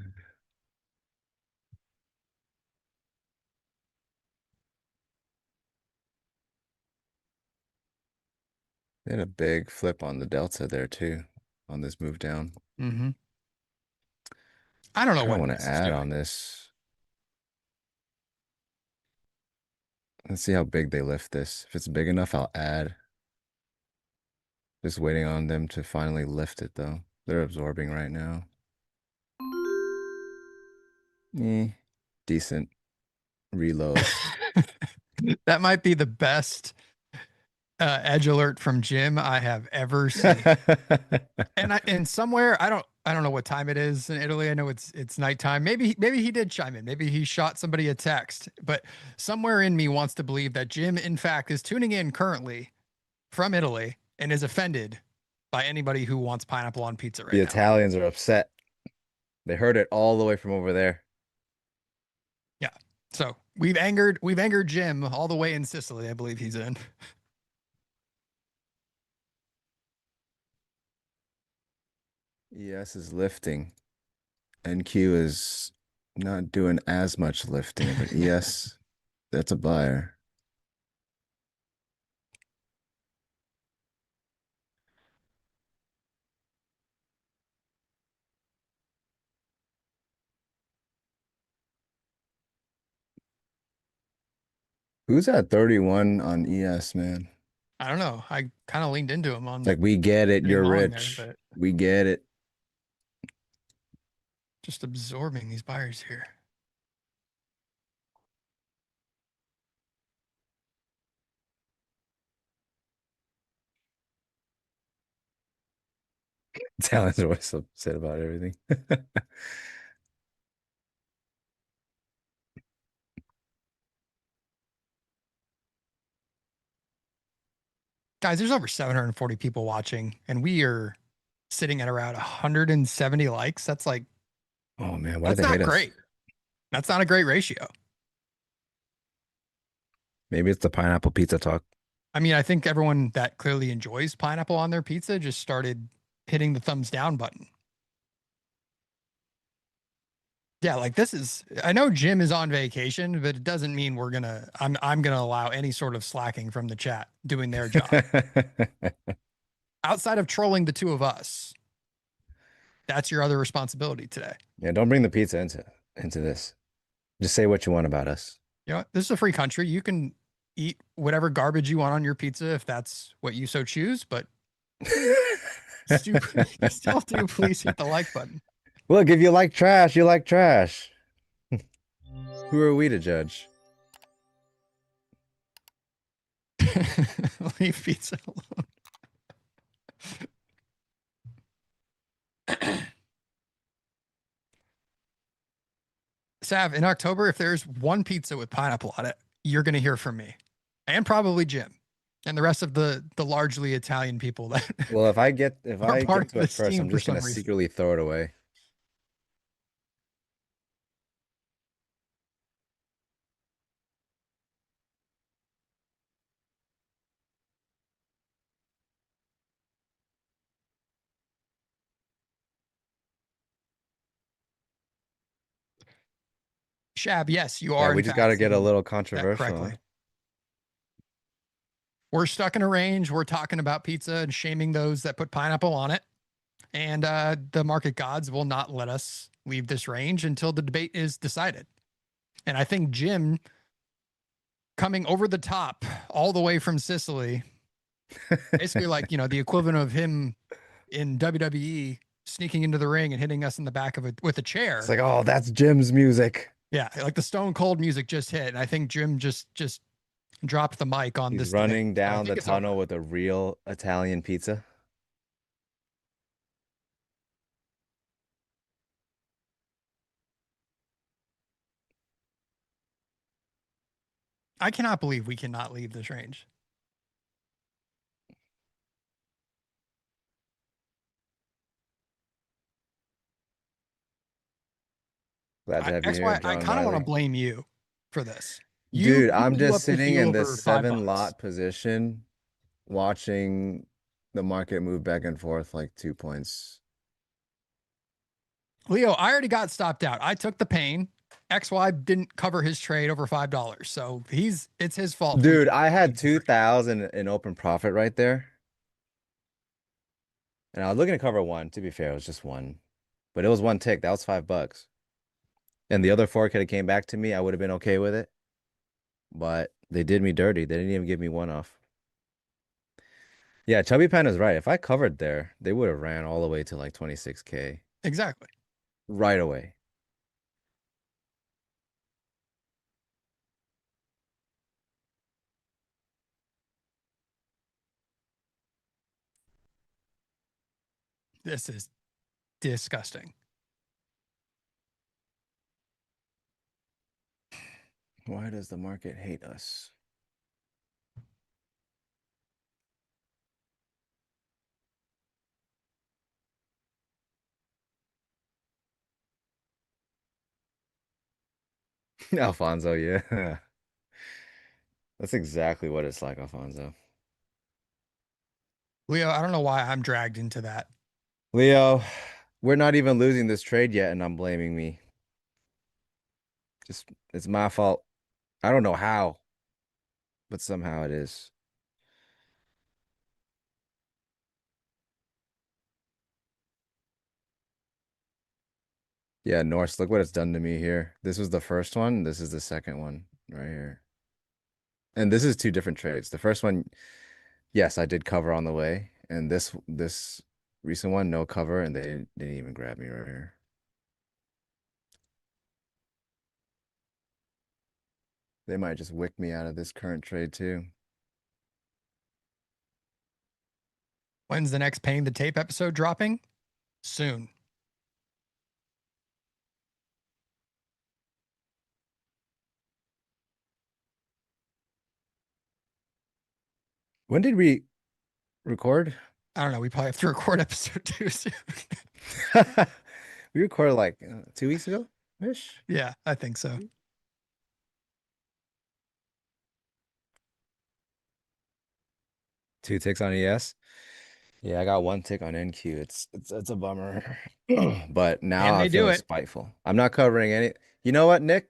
They had a big flip on the delta there too, on this move down. Mm-hmm. I don't know Kind of what want to this is add doing. on this. Let's see how big they lift this. If it's big enough, I'll add. Just waiting on them to finally lift it though. They're absorbing right now. Decent reload. That might be the best edge alert from Jim I have ever seen. And somewhere I don't know what time it is in Italy. I know it's nighttime. Maybe he did chime in. Maybe he shot somebody a text. But somewhere in me wants to believe that Jim, in fact, is tuning in currently from Italy and is offended by anybody who wants pineapple on pizza The right now. Italians are upset. They heard it all the way from over there. Yeah. So we've angered Jim all the way in Sicily. I believe he's in. ES is lifting. NQ is not doing as much lifting, but ES, that's a buyer. Who's at 31 on ES, man? I don't know. I kind of leaned into him on It's like, we get it, getting you're long there, rich. but We get it. just absorbing these buyers here. Talon's always upset about everything. Guys, there's over 740 people watching, and we are sitting at around 170 likes. That's like, Oh man, why do that's they not hate us? great. That's not a great ratio. Maybe it's the pineapple pizza talk. I mean, I think everyone that clearly enjoys pineapple on their pizza just started hitting the thumbs down button. Yeah, like this is, I know Jim is on vacation, but it doesn't mean I'm gonna allow any sort of slacking from the chat doing their job. Outside of trolling the two of us, that's your other responsibility today. Yeah, don't bring the pizza into this. Just say what you want about us. You know, this is a free country. You can eat whatever garbage you want on your pizza if that's what you so choose, but Still do please hit the like button. Look, if you like trash, you like trash. Who are we to judge? Leave pizza alone. Sav, in October, if there's one pizza with pineapple on it, you're going to hear from me and probably Jim and the rest of the largely Italian people that Well, if are I part get of to it this first, team I'm for just some gonna reason. secretly throw it away. Shab, yes, you Yeah, are we in just fact gotta get a seeing little that controversial. correctly. We're stuck in a range. We're talking about pizza and shaming those that put pineapple on it. And the market gods will not let us leave this range until the debate is decided. And I think Jim coming over the top all the way from Sicily, basically like, the equivalent of him in WWE sneaking into the ring and hitting us in the back of it with a It's chair. like, oh, that's Jim's music. Yeah, like the Stone Cold music just hit. And I think Jim just dropped the mic on He's this debate. running So I down the think it's tunnel over. with a real Italian pizza. I cannot believe we cannot leave this range. Glad to have you That's here, why I John kind of want to Wiley. blame you for this. Dude, You I'm blew just up the sitting in deal the for $5. 7 lot position, watching the market move back and forth like 2 points. Leo, I already got stopped out. I took the pain. XY didn't cover his trade over $5. So it's his fault. Dude, I had 2,000 in open profit right there. And I was looking to cover one. To be fair, it was just one. But it was one tick. That was $5. And the other four could have came back to me. I would have been okay with it. But they did me dirty. They didn't even give me one off. Yeah, Chubby Pan is right. If I covered there, they would have ran all the way to like 26K Exactly. right away. This is disgusting. Why does the market hate us? Alfonso, yeah. That's exactly what it's like, Alfonso. Leo, I don't know why I'm dragged into that. Leo, we're not even losing this trade yet, and I'm blaming me. Just, it's my fault. I don't know how, but somehow it is. Yeah, Norse, look what it's done to me here. This was the first one. This is the second one right here. And this is two different trades. The first one, yes, I did cover on the way. And this recent one, no cover, and they didn't even grab me right here. They might just wick me out of this current trade too. When's the next Paying the Tape episode dropping? Soon. When did we record? I don't know. We probably have to record episode 2 soon. We recorded like 2 weeks ago ish. Yeah, I think so. Two ticks on ES. Yeah, I got one tick on NQ. It's a bummer. But now And I'm they do feeling it. spiteful. I'm not covering any. You know what, Nick?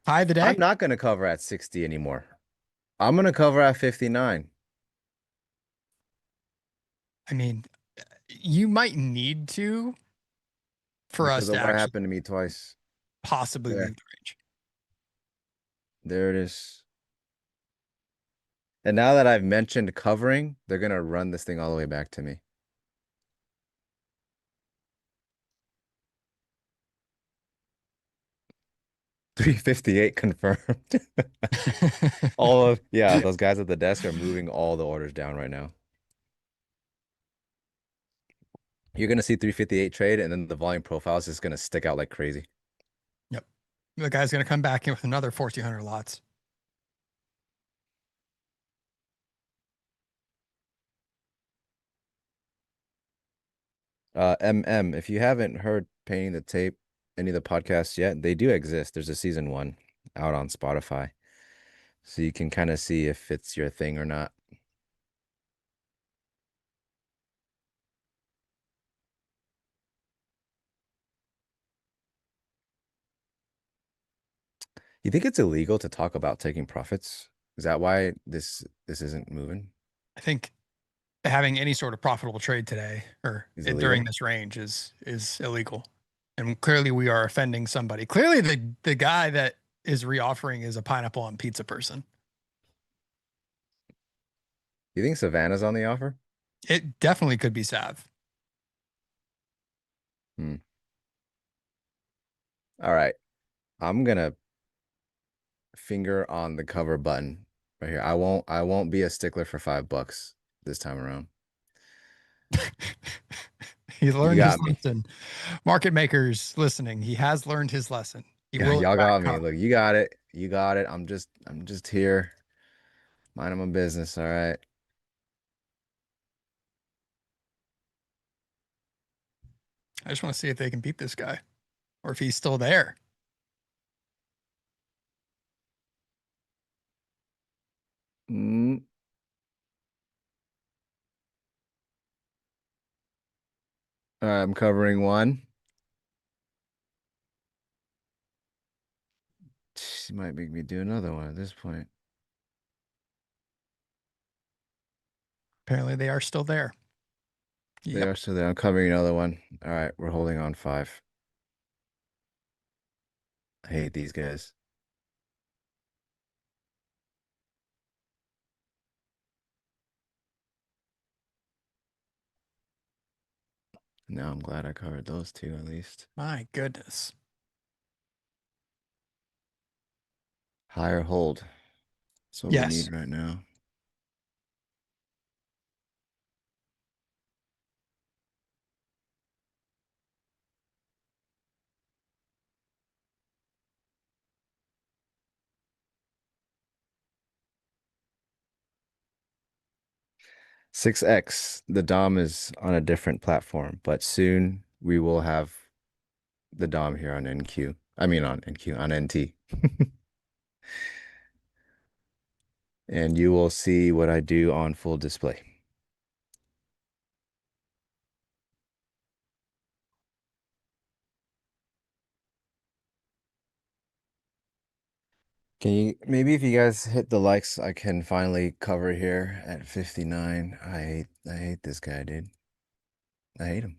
High of the I'm day. not gonna cover at 60 anymore. I'm gonna cover at 59 I mean, you might need to for us because to of what actually happened to me twice. possibly There, leave the range. there it is. And now that I've mentioned covering, they're gonna run this thing all the way back to me. 358 confirmed. All of, yeah, those guys at the desk are moving all the orders down right now. You're gonna see 358 trade, and then the volume profile is just gonna stick out like crazy. Yep. The guy's going to come back in with another 1,400 lots. If you haven't heard Painting the Tape, any of the podcasts yet, they do exist. There's a season 1 out on Spotify. So you can kind of see if it's your thing or not. You think it's illegal to talk about taking profits? Is that why this isn't moving? I think having any sort of profitable trade today or Is during illegal? this range is illegal. And clearly we are offending somebody. Clearly the guy that is reoffering is a pineapple on pizza person. You think Savannah's on the offer? It definitely could be Sav. Hmm. All right. I'm gonna finger on the cover button right here. I won't be a stickler for $5 this time around. He You learned his got me. lesson. Market makers listening, he has learned his lesson. He Yeah, will in y'all fact got me. cover. Look, you got it. You got it. I'm just here minding my business. All right. I just want to see if they can beat this guy or if he's still there. Mm, all right, I'm covering one. She might make me do another one at this point. Apparently they are still there. They Yep. are still there. I'm covering another one. All right, we're holding on 5. I hate these guys. Now I'm glad I covered those two at least. My goodness. Higher hold. That's what we Yes. need right now. Six X, the DOM is on a different platform, but soon we will have the DOM here on NQ. I mean on NQ, on NT. And you will see what I do on full display. Can you maybe if you guys hit the likes, I can finally cover here at 59. I hate this guy, dude. I hate him.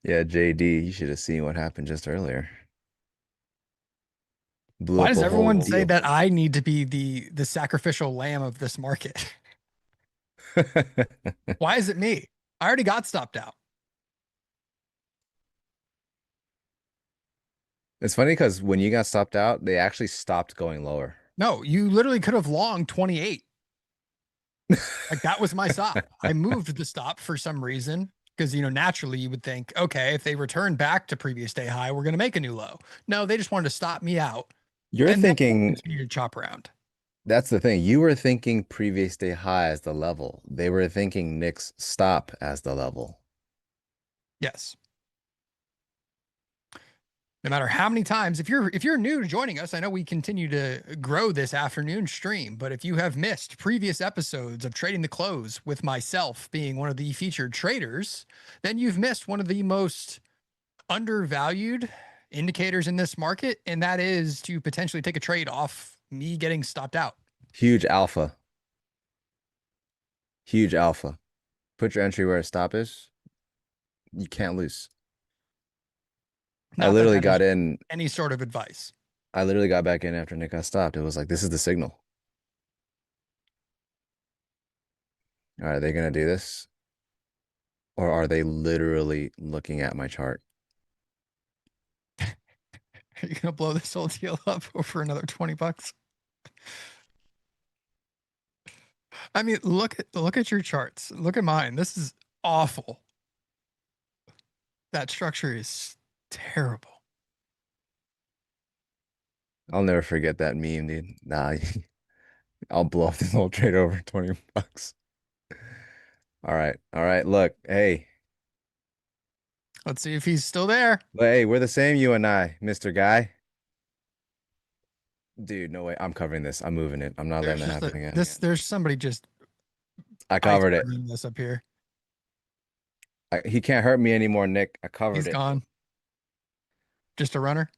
Yeah, JD, you should have seen what happened just earlier. Blew Why up does a whole everyone say deal. that I need to be the sacrificial lamb of this market? Why is it me? I already got stopped out. It's funny because when you got stopped out, they actually stopped going lower. No, you literally could have longed 28. Like that was my stop. I moved the stop for some reason because naturally you would think, okay, if they return back to previous day high, we're going to make a new low. No, they just wanted to stop me out You're and then thinking, continue to chop around. that's the thing. You were thinking previous day high as the level. They were thinking Nick's stop as the level. Yes. No matter how many times, if you're new to joining us, I know we continue to grow this afternoon stream, but if you have missed previous episodes of Trading the Close with myself being one of the featured traders, then you've missed one of the most undervalued indicators in this market, and that is to potentially take a trade off me getting stopped out. Huge alpha. Huge alpha. Put your entry where a stop is. You can't lose. I Not that literally that is got in. any sort of advice. I literally got back in after Nick got stopped. It was like, this is the signal. All right, are they gonna do this? Or are they literally looking at my chart? Are you gonna blow this whole deal up over another $20? I mean, look at your charts. Look at mine. This is awful. That structure is terrible. I'll never forget that meme, dude. Nah, I'll blow up this whole trade over $20. All right. All right. Look, hey. Let's see if he's still there. Hey, we're the same, you and I, Mr. Guy. Dude, no way. I'm covering this. I'm moving it. I'm not There's letting that just happen a again. this. There's somebody just I covered it. iceberging this up here. He can't hurt me anymore, Nick. I He's covered it. gone. Just a runner.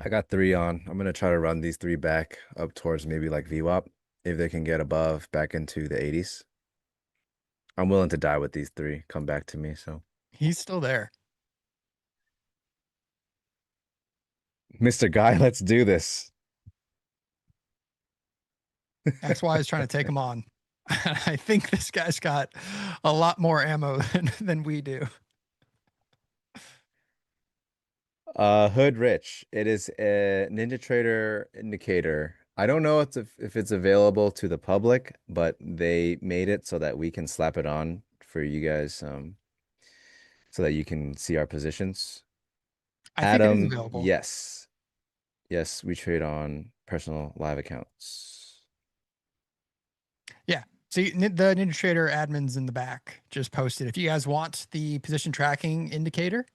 I got 3 on. I'm gonna try to run these 3 back up towards maybe like VWAP if they can get above back into the 80s. I'm willing to die with these 3. Come back to me. So, He's still there. Mr. Guy, let's do this. That's why I was trying to take him on. I think this guy's got a lot more ammo than we do. Hood Rich. It is a NinjaTrader indicator. I don't know if it's available to the public, but they made it so that we can slap it on for you guys, so that you can see our positions. I think it is Adam, available. yes. Yes, we trade on personal live accounts. Yeah. See, the NinjaTrader admins in the back just posted. If you guys want the position tracking indicator,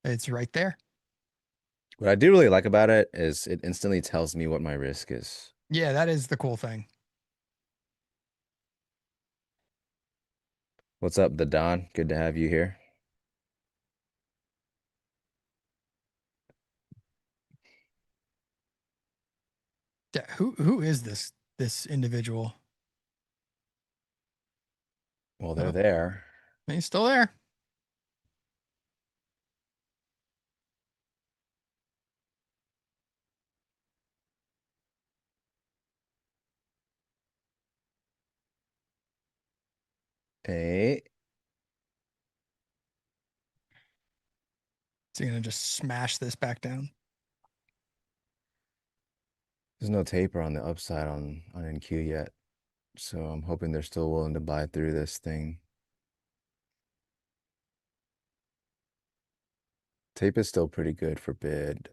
it's right there. What I do really like about it is it instantly tells me what my risk is. Yeah, that is the cool thing. What's up, the Don? Good to have you here. Yeah, who is this individual? Well, they're Oh, there. he's still there. Hey, So you're gonna just smash this back down. there's no taper on the upside on NQ yet. So I'm hoping they're still willing to buy through this thing. Tape is still pretty good for bid.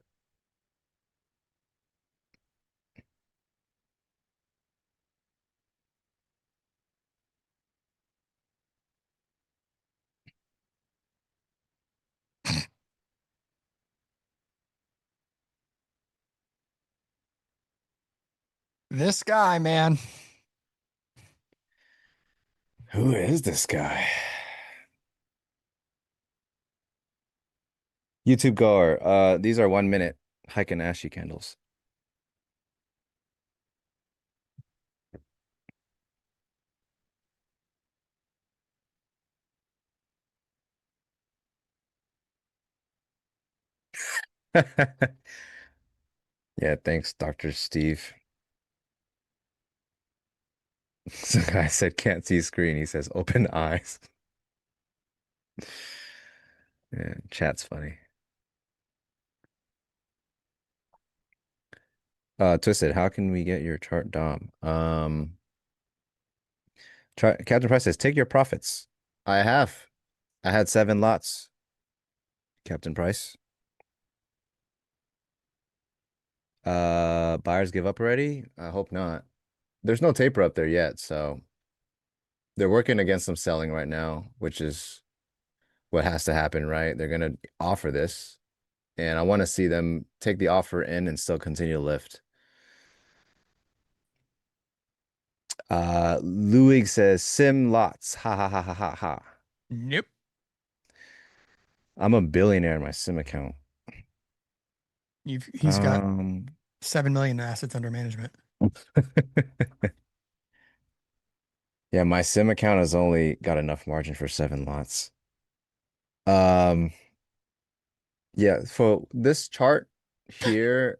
This guy, man. Who is this guy? YouTube goer. These are 1 minute Heikin candles. Yeah, thanks, Dr. Steve. Some guy said can't see screen. He says open eyes. Yeah, chat's funny. Twisted, how can we get your chart Dom? Captain Price says, take your profits. I have. I had 7 lots, Captain Price. Buyers give up already? I hope not. There's no taper up there yet, so they're working against some selling right now, which is what has to happen, right? They're gonna offer this, and I want to see them take the offer in and still continue to lift. Luig says sim lots. Ha ha ha ha ha ha. Nope. I'm a billionaire in my sim account. He's got Um, 7 million in assets under management. yeah, my sim account has only got enough margin for 7 lots. Um, yeah, for this chart here,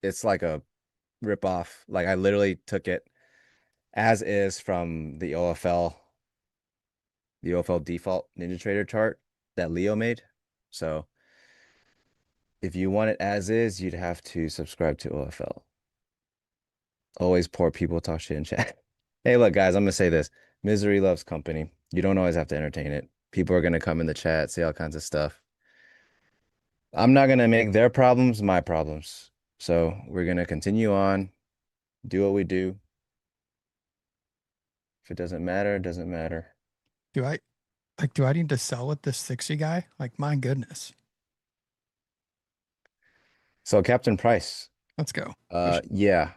it's like a rip off. Like I literally took it as is from the OFL default NinjaTrader chart that Leo made. So if you want it as is, you'd have to subscribe to OFL. Always poor people talk shit in chat. Hey, look, guys, I'm gonna say this. Misery loves company. You don't always have to entertain it. People are gonna come in the chat, say all kinds of stuff. I'm not gonna make their problems my problems. So we're gonna continue on, do what we do. If it doesn't matter, it doesn't matter. Do I need to sell with this 60 guy? Like, my goodness. So Captain Price, Let's go. Push it. yeah,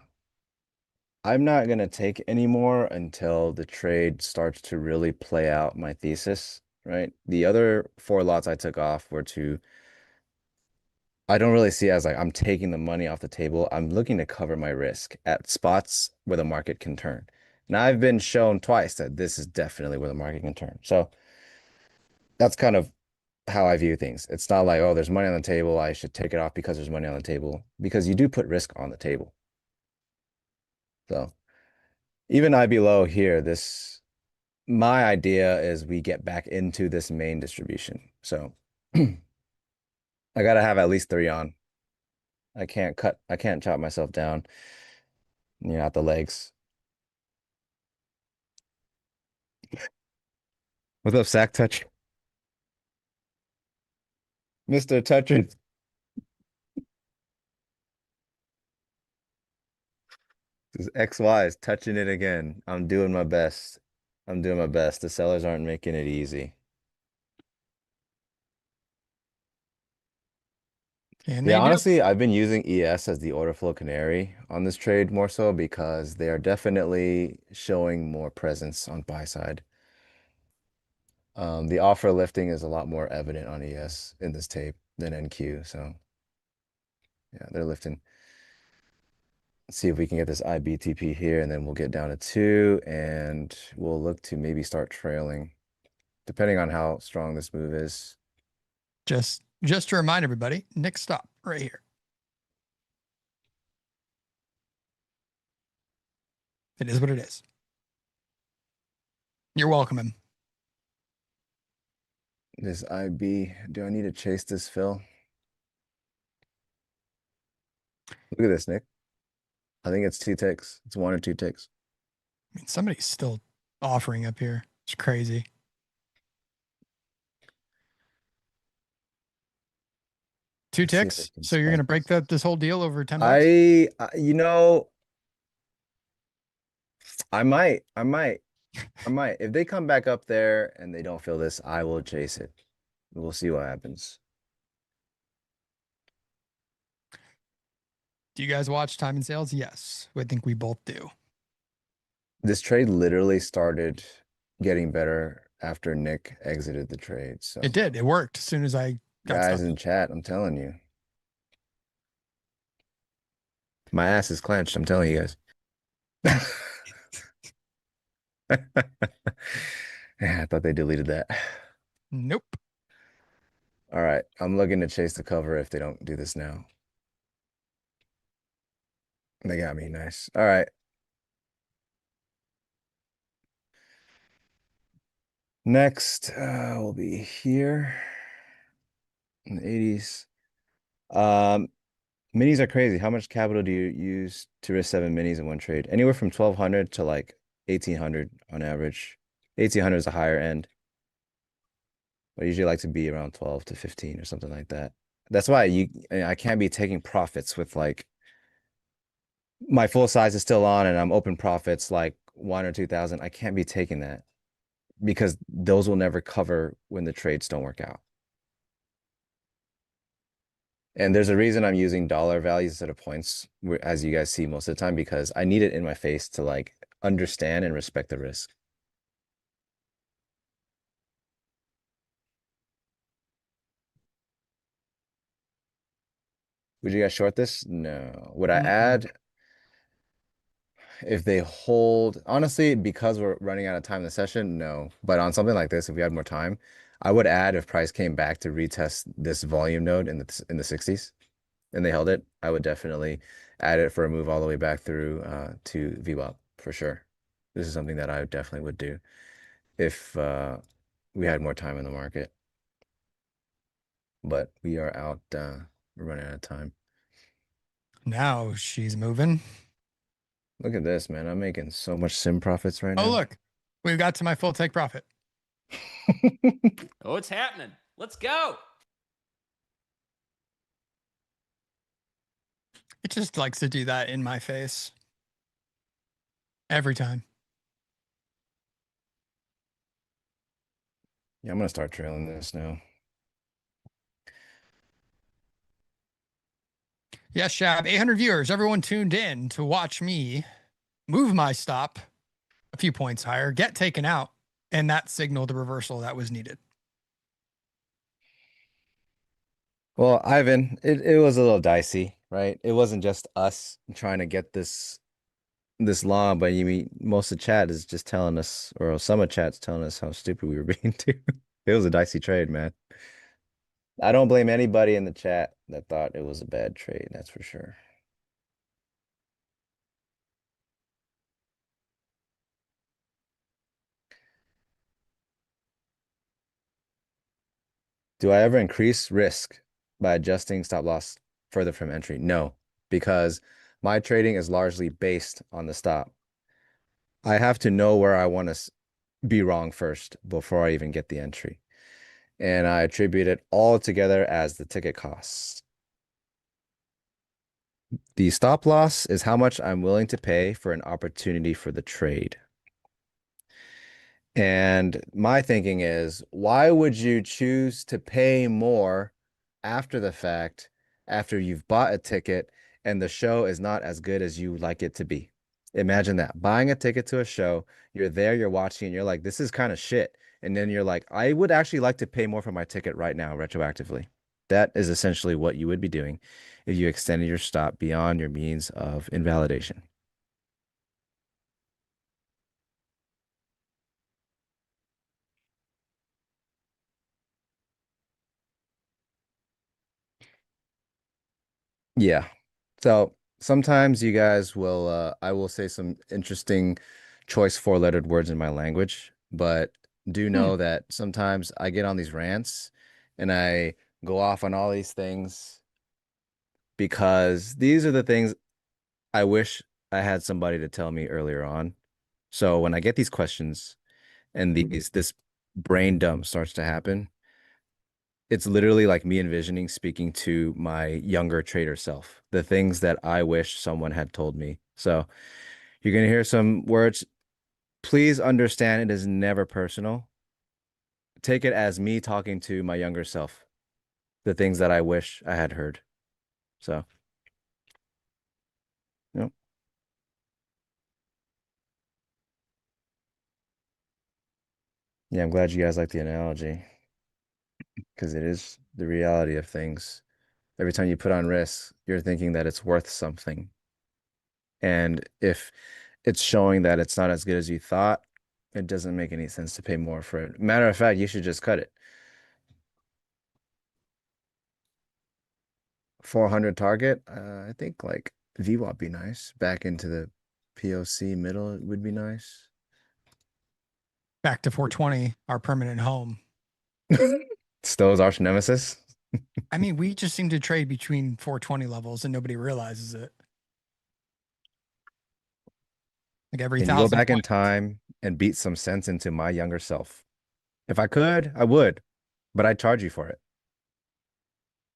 I'm not gonna take anymore until the trade starts to really play out my thesis, right? The other 4 lots I took off were to I don't really see it as like I'm taking the money off the table. I'm looking to cover my risk at spots where the market can turn. Now I've been shown twice that this is definitely where the market can turn. So that's kind of how I view things. It's not like, oh, there's money on the table. I should take it off because there's money on the table, because you do put risk on the table. So even IB low here, my idea is we get back into this main distribution. So I gotta have at least 3 on. I can't chop myself down, at the legs. What's up, Sack Touch? Mr. Toucher. This XY is touching it again. I'm doing my best. I'm doing my best. The sellers aren't making it easy. Can Yeah, they do? honestly, I've been using ES as the order flow canary on this trade more so because they are definitely showing more presence on buy side. The offer lifting is a lot more evident on ES in this tape than NQ. So yeah, they're lifting. Let's see if we can get this IBTP here, and then we'll get down to 2, and we'll look to maybe start trailing, depending on how strong this move is. Just to remind everybody, next stop right here. It is what it is. You're welcome him. This IB, do I need to chase this fill? Look at this, Nick. I think it's 2 ticks. It's 1 or 2 ticks. I mean, somebody's still offering up here. It's crazy. Two Let's see if ticks. it can So you're gonna spike break this. this whole deal over 10 bucks? You know, I might. If they come back up there and they don't feel this, I will chase it. We'll see what happens. Do you guys watch Time and Sales? Yes. I think we both do. This trade literally started getting better after Nick exited the trade. So It did. It worked as soon as I got guys stuck. in chat, I'm telling you. My ass is clenched, I'm telling you guys. Yeah, I thought they deleted that. Nope. All right, I'm looking to chase the cover if they don't do this now. They got me, nice. All right. Next, we'll be here in the 80s. Minis are crazy. How much capital do you use to risk 7 minis in one trade? Anywhere from 1,200 to like 1,800 on average. 1,800 is the higher end. I usually like to be around 12 to 15 or something like that. That's why I can't be taking profits with like my full size is still on and I'm open profits like 1 or 2,000. I can't be taking that because those will never cover when the trades don't work out. And there's a reason I'm using dollar values instead of points, as you guys see most of the time, because I need it in my face to like understand and respect the risk. Would you guys short this? No. Would I Mm-mm. add if they hold? Honestly, because we're running out of time in the session, no. But on something like this, if we had more time, I would add if price came back to retest this volume node in the 60s and they held it, I would definitely add it for a move all the way back through to VWAP for sure. This is something that I definitely would do if we had more time in the market. But we are out, we're running out of time. Now she's moving. Look at this, man. I'm making so much sim profits right Oh, now. look, we've got to my full take profit. Oh, it's happening. Let's go. It just likes to do that in my face every time. Yeah, I'm gonna start trailing this now. Yes, Shab, 800 viewers, everyone tuned in to watch me move my stop a few points higher, get taken out, and that signaled the reversal that was needed. Well, Ivan, it was a little dicey, right? It wasn't just us trying to get this long, but you mean most of chat is just telling us, or some of chat's telling us how stupid we were being too. It was a dicey trade, man. I don't blame anybody in the chat that thought it was a bad trade, that's for sure. Do I ever increase risk by adjusting stop loss further from entry? No, because my trading is largely based on the stop. I have to know where I want to be wrong first before I even get the entry. And I attribute it all together as the ticket costs. The stop loss is how much I'm willing to pay for an opportunity for the trade. And my thinking is, why would you choose to pay more after the fact, after you've bought a ticket and the show is not as good as you like it to be? Imagine that. Buying a ticket to a show, you're there, you're watching, and you're like, this is kind of shit. And then you're like, I would actually like to pay more for my ticket right now, retroactively. That is essentially what you would be doing if you extended your stop beyond your means of invalidation. Yeah. So sometimes you guys will, I will say some interesting choice four-lettered words in my language, but do know that sometimes I get on these rants and I go off on all these things because these are the things I wish I had somebody to tell me earlier on. So when I get these questions and this brain dump starts to happen, it's literally like me envisioning speaking to my younger trader self, the things that I wish someone had told me. So you're going to hear some words. Please understand it is never personal. Take it as me talking to my younger self, the things that I wish I had heard. So, yep. Yeah, I'm glad you guys like the analogy because it is the reality of things. Every time you put on risk, you're thinking that it's worth something. And if it's showing that it's not as good as you thought, it doesn't make any sense to pay more for it. Matter of fact, you should just cut it. 400 target. I think like VWAP be nice. Back into the POC middle would be nice. Back to 420, our permanent home. Stowe's arch nemesis. I mean, we just seem to trade between 420 levels and nobody realizes it. Like every Can you go 1,000 back in points. time and beat some sense into my younger self? If I could, I would, but I'd charge you for it.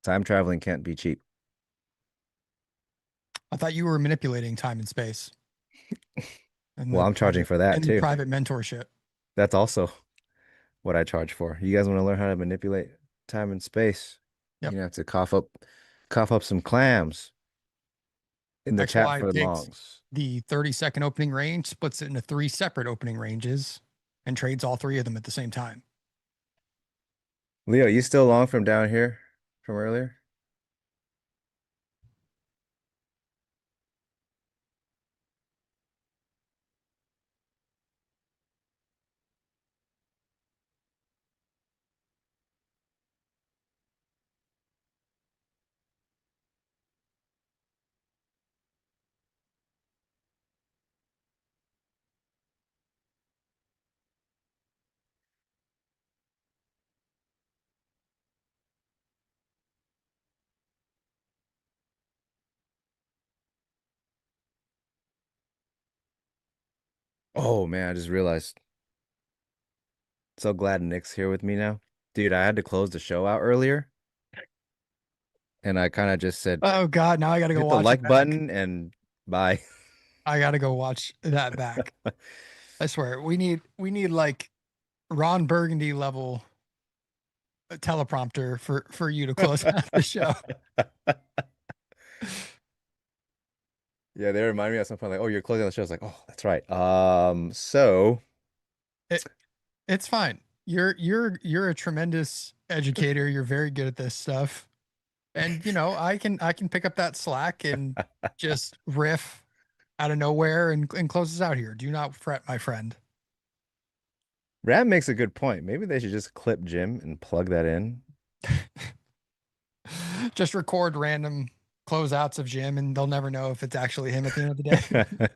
Time traveling can't be cheap. I thought you were manipulating time and space in Well, the I'm charging private for that in the too. private mentorship. That's also what I charge for. You guys want to learn how to manipulate time and space? You're Yep. gonna have to cough up some clams in the That's chat why it for takes longs. the 30-second opening range, splits it into 3 separate opening ranges, and trades all 3 of them at the same time. Leo, you still long from down here from earlier? Oh man, I just realized. So glad Nick's here with me now. Dude, I had to close the show out earlier, and I kind of just said, Oh God, now I gotta go hit the watch it like back. button and bye. I gotta go watch that back. I swear, we need like Ron Burgundy level teleprompter for you to close out the show. Yeah, they remind me at some point, like, oh, you're closing the show. I was like, oh, that's right. So It's fine. You're a tremendous educator. You're very good at this stuff. And I can pick up that slack and just riff out of nowhere and close us out here. Do not fret, my friend. Ram makes a good point. Maybe they should just clip Jim and plug that in. Just record random closeouts of Jim and they'll never know if it's actually him at the end of the day.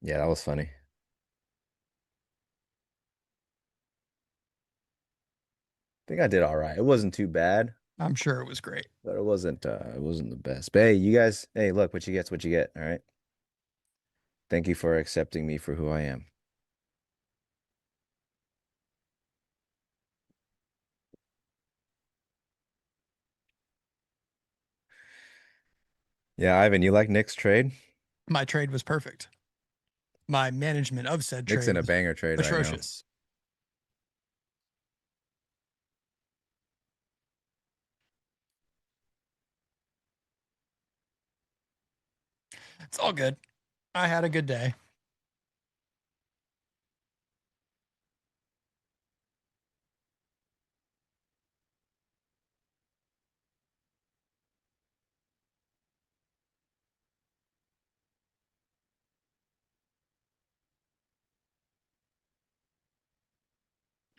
Yeah, that was funny. I think I did all right. It wasn't too bad, I'm sure it was great. but it wasn't the best. But hey, you guys, hey, look, what you get's what you get. All right. Thank you for accepting me for who I am. Yeah, Ivan, you like Nick's trade? My trade was perfect. My management of said Nick's trade in a was banger trade right now. atrocious. It's all good. I had a good day.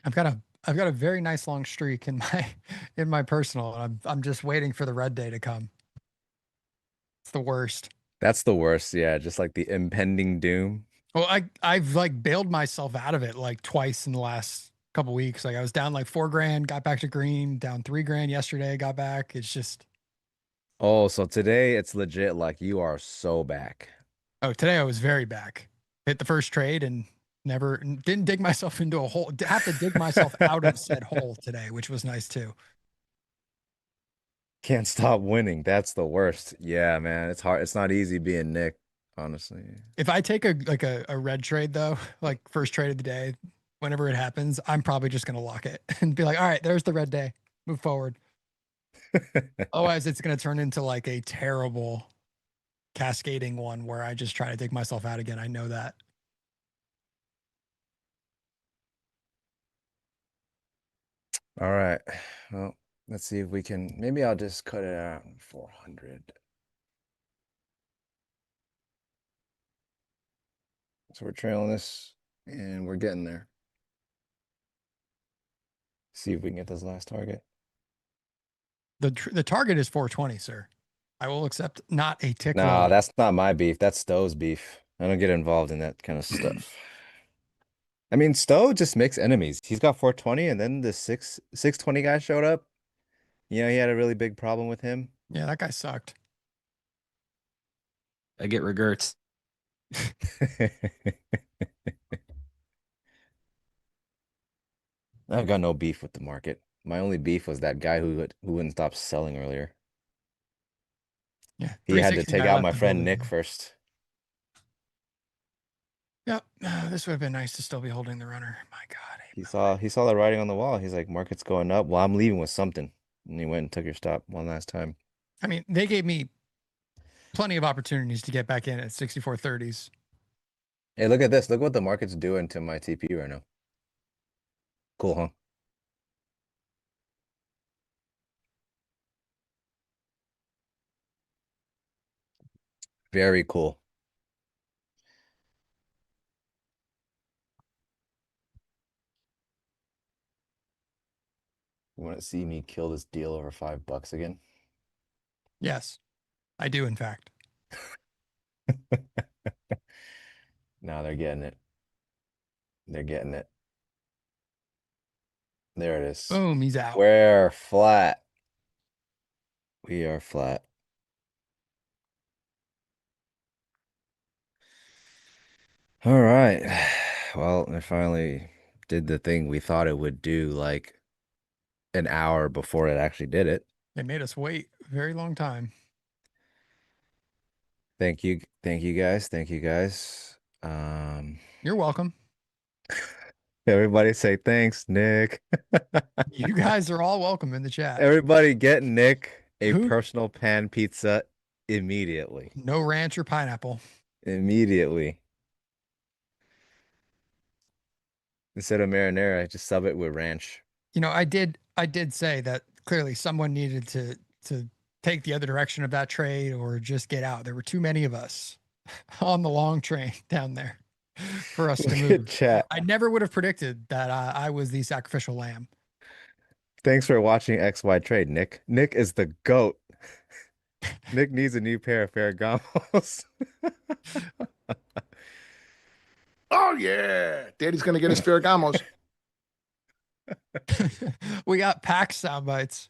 I've got a very nice long streak in my in my personal. And I'm just waiting for the red day to come. It's the worst. That's the worst. Yeah, just like the impending doom. Well, I've like bailed myself out of it like twice in the last couple weeks. Like I was down like 4 grand, got back to green, down 3 grand yesterday, got back. It's just Oh, so today it's legit like you are so back. today I was very back. Hit the first trade and never didn't dig myself into a hole. Have to dig myself out of said hole today, which was nice too. Can't stop winning. That's the worst. Yeah, man. It's hard. It's not easy being Nick, honestly. If I take a red trade though, like first trade of the day, whenever it happens, I'm probably just gonna lock it and be like, all right, there's the red day. Move forward. Otherwise, it's gonna turn into like a terrible cascading one where I just try to dig myself out again. I know that. All right. Well, let's see if we can. Maybe I'll just cut it out 400. So we're trailing this and we're getting there. See if we can get this last target. The target is 420, sir. I will accept not a tick No, lower. that's not my beef. That's Stowe's beef. I don't get involved in that kind of stuff. I mean, Stowe just makes enemies. He's got 420, and then the 620 guy showed up. You know, he had a really big problem with him. Yeah, that guy sucked. I get regrets. I've got no beef with the market. My only beef was that guy who wouldn't stop selling earlier. Yeah, He had to 360 take guy out left my the friend building. Nick first. Yep, this would have been nice to still be holding the runner. My God, I hate He my saw life. he saw the writing on the wall. He's like, market's going up. Well, I'm leaving with something. And he went and took your stop one last time. I mean, they gave me plenty of opportunities to get back in at 64.30s. Hey, look at this. Look what the market's doing to my TP right now. Cool, huh? Very cool. You want to see me kill this deal over $5 again? Yes, I do, in fact. Now they're getting it. They're getting it. There it is. Boom, he's out. We're flat. We are flat. All right. Well, it finally did the thing we thought it would do like an hour before it actually did it. They made us wait a very long time. Thank you. Thank you guys. Thank you guys. You're welcome. Everybody say thanks, Nick. You guys are all welcome in the chat. Everybody get Nick a Who? personal pan pizza immediately. No ranch or pineapple. Immediately. Instead of marinara, just sub it with ranch. You know, I did say that clearly someone needed to take the other direction of that trade or just get out. There were too many of us on the long train down there for us to Look at move. chat. I never would have predicted that I was the sacrificial lamb. Thanks for watching XY Trade, Nick. Nick is the GOAT. Nick needs a new pair of Ferragamos. Oh yeah, Daddy's gonna get his Ferragamos. We got pack sound bites.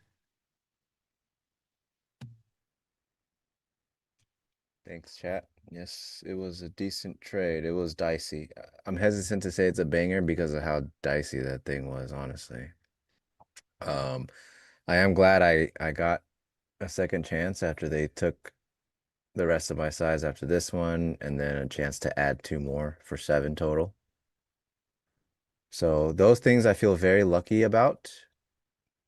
Thanks, chat. Yes, it was a decent trade. It was dicey. I'm hesitant to say it's a banger because of how dicey that thing was, honestly. I am glad I got a second chance after they took the rest of my size after this one, and then a chance to add two more for 7 total. So those things I feel very lucky about.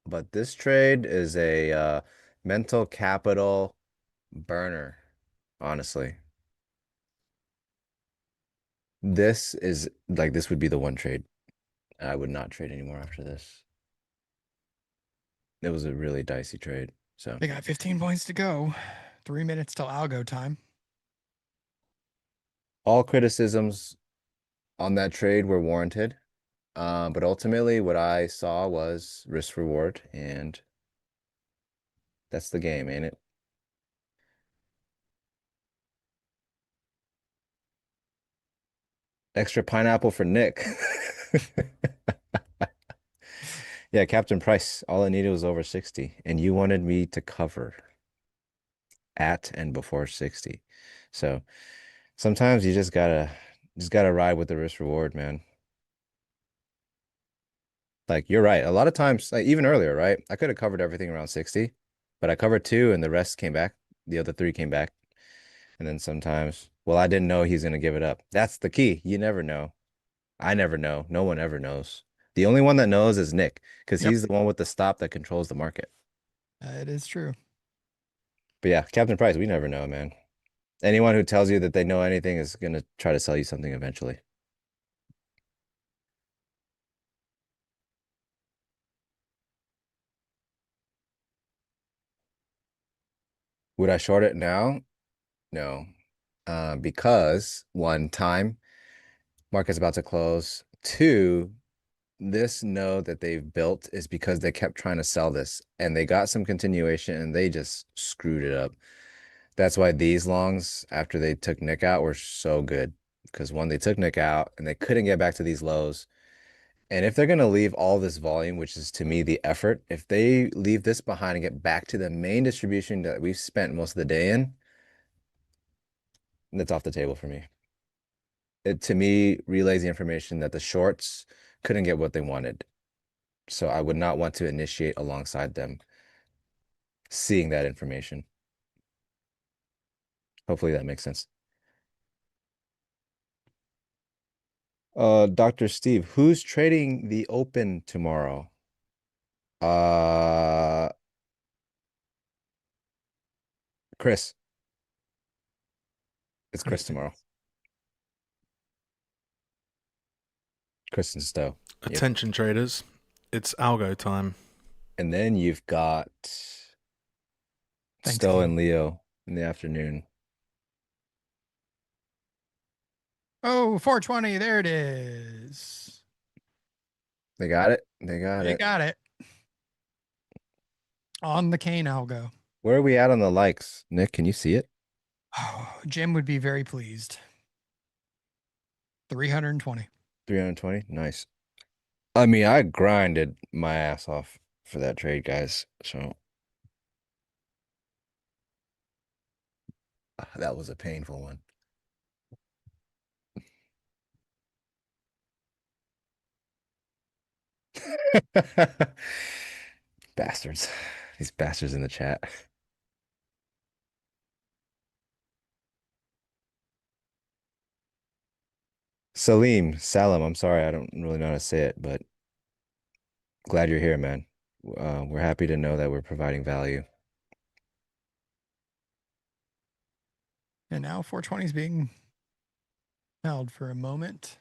But this trade is a mental capital burner, honestly. This is like this would be the one trade. I would not trade anymore after this. It was a really dicey trade. So They got 15 points to go. 3 minutes till algo time. all criticisms on that trade were warranted. But ultimately what I saw was risk reward, and that's the game, ain't it? Extra pineapple for Nick. Yeah, Captain Price, all I needed was over 60, and you wanted me to cover at and before 60. So sometimes you just gotta ride with the risk reward, man. Like you're right. A lot of times, like even earlier, right? I could have covered everything around 60, but I covered 2 and the rest came back. The other 3 came back. And then sometimes, well, I didn't know he's gonna give it up. That's the key. You never know. I never know. No one ever knows. The only one that knows is Nick, because Yep. he's the one with the stop that controls the market. It is true. But yeah, Captain Price, we never know, man. Anyone who tells you that they know anything is gonna try to sell you something eventually. Would I short it now? No. Because one, time, market's about to close. 2, this node that they've built is because they kept trying to sell this and they got some continuation and they just screwed it up. That's why these longs, after they took Nick out, were so good. Because one, they took Nick out and they couldn't get back to these lows. And if they're going to leave all this volume, which is to me the effort, if they leave this behind and get back to the main distribution that we've spent most of the day in, that's off the table for me. It to me relays the information that the shorts couldn't get what they wanted. So I would not want to initiate alongside them, seeing that information. Hopefully that makes sense. Dr. Steve, who's trading the open tomorrow? Chris. It's Chris tomorrow. Chris and Stowe. Yep. Attention traders, it's algo time. And then you've got Stowe and Leo in the afternoon. Oh, 420. There it is. They got it. They got They it. got it. On the cane algo. Where are we at on the likes? Nick, can you see it? Oh, Jim would be very pleased. 320. 320. Nice. I mean, I grinded my ass off for that trade, guys. So that was a painful one. Bastards. These bastards in the chat. Salam, I'm sorry, I don't really know how to say it, but glad you're here, man. We're happy to know that we're providing value. And now 420 is being held for a moment.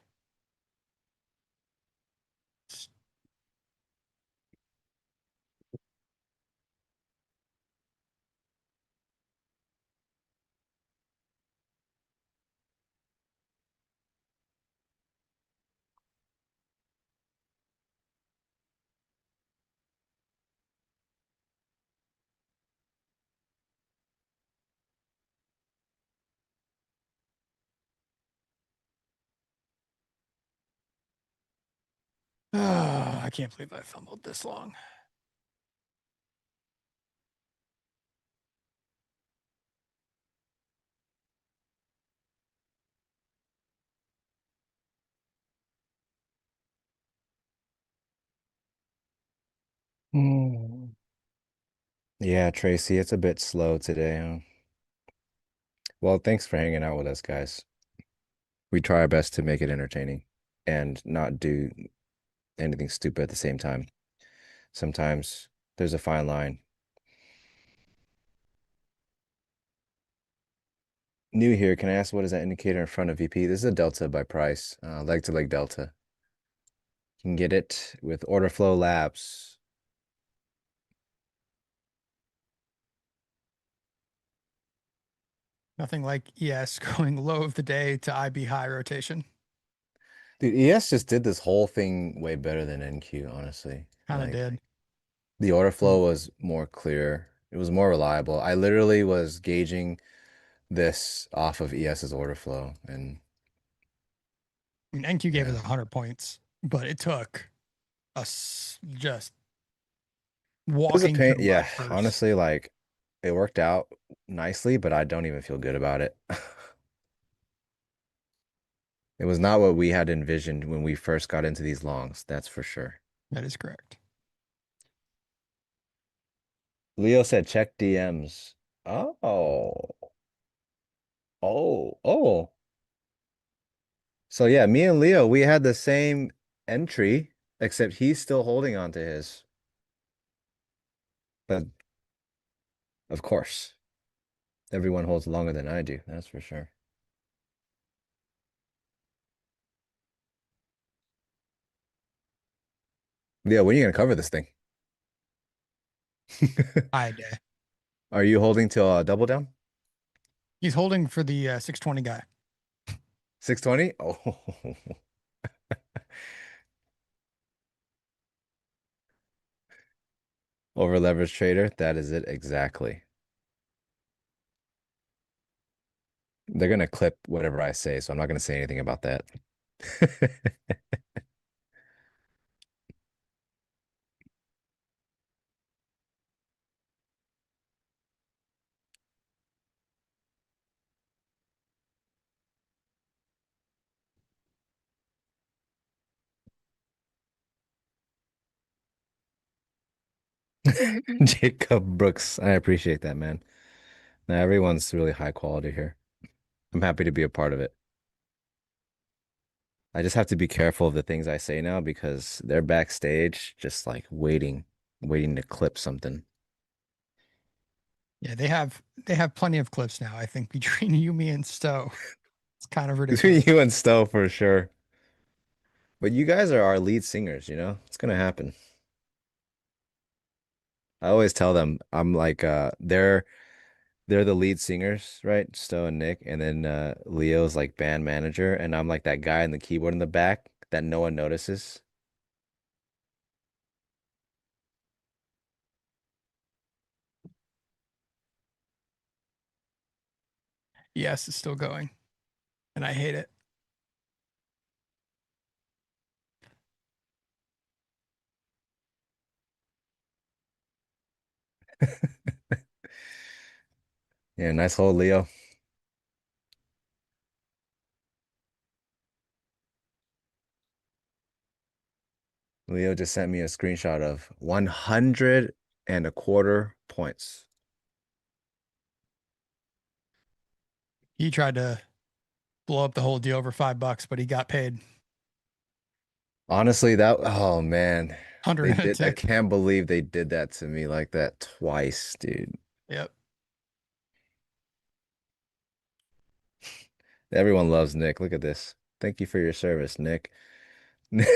I can't believe I fumbled this long. Yeah, Tracy, it's a bit slow today, huh? Well, thanks for hanging out with us, guys. We try our best to make it entertaining and not do anything stupid at the same time. Sometimes there's a fine line. New here, can I ask what is that indicator in front of VP? This is a delta by price, leg to leg delta. You can get it with order flow labs. Nothing like ES going low of the day to IB high rotation. Dude, ES just did this whole thing way better than NQ, honestly. Kind of Like did. the order flow was more clear. It was more reliable. I literally was gauging this off of ES's order flow, and I mean, NQ gave yeah. us 100 points, but it took us just It was a walking pain. through mud Yeah, first. honestly, like it worked out nicely, but I don't even feel good about it. It was not what we had envisioned when we first got into these longs, that's for sure. That is correct. Leo said check DMs. Oh. Oh. So yeah, me and Leo, we had the same entry, except he's still holding on to his. But of course, everyone holds longer than I do, that's for sure. Leo, when are you gonna cover this thing? High day. Are you holding till double down? He's holding for the 620 guy. 620? Oh. Over leverage trader, that is it exactly. They're gonna clip whatever I say, so I'm not gonna say anything about that. Jacob Brooks, I appreciate that, man. Now everyone's really high quality here. I'm happy to be a part of it. I just have to be careful of the things I say now because they're backstage just like waiting to clip something. Yeah, they have plenty of clips now. I think between you, me, and Stowe, it's kind of Between ridiculous. you and Stowe for sure. But you guys are our lead singers, you know? It's gonna happen. I always tell them I'm like they're the lead singers, right? Stowe and Nick, and then Leo's like band manager, and I'm like that guy in the keyboard in the back that no one notices. Yes, it's still going, and I hate it. Yeah, nice hold, Leo. Leo just sent me a screenshot of 100 and a quarter points. He tried to blow up the whole deal over $5, but he got paid Honestly, oh man, 100 they and a did. I tick. can't believe they did that to me like that twice, dude. Yep. Everyone loves Nick. Look at this. Thank you for your service, Nick. You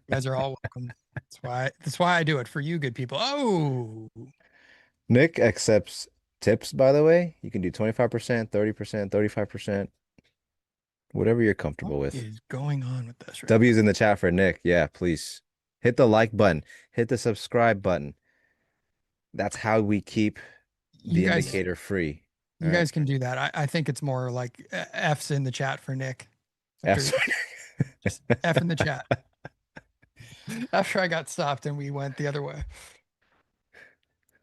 guys are all welcome. That's why I do it for you good people. Oh, Nick accepts tips, by the way. You can do 25%, 30%, 35%, whatever you're comfortable what with. is going on with this right W's in the chat for Nick. Yeah, please hit the like button, hit the subscribe button. That's how we keep You the guys, indicator free. you All right. guys can do that. I think it's more like F's in the chat for Nick. F Just F in the chat. After I got stopped and we went the other way.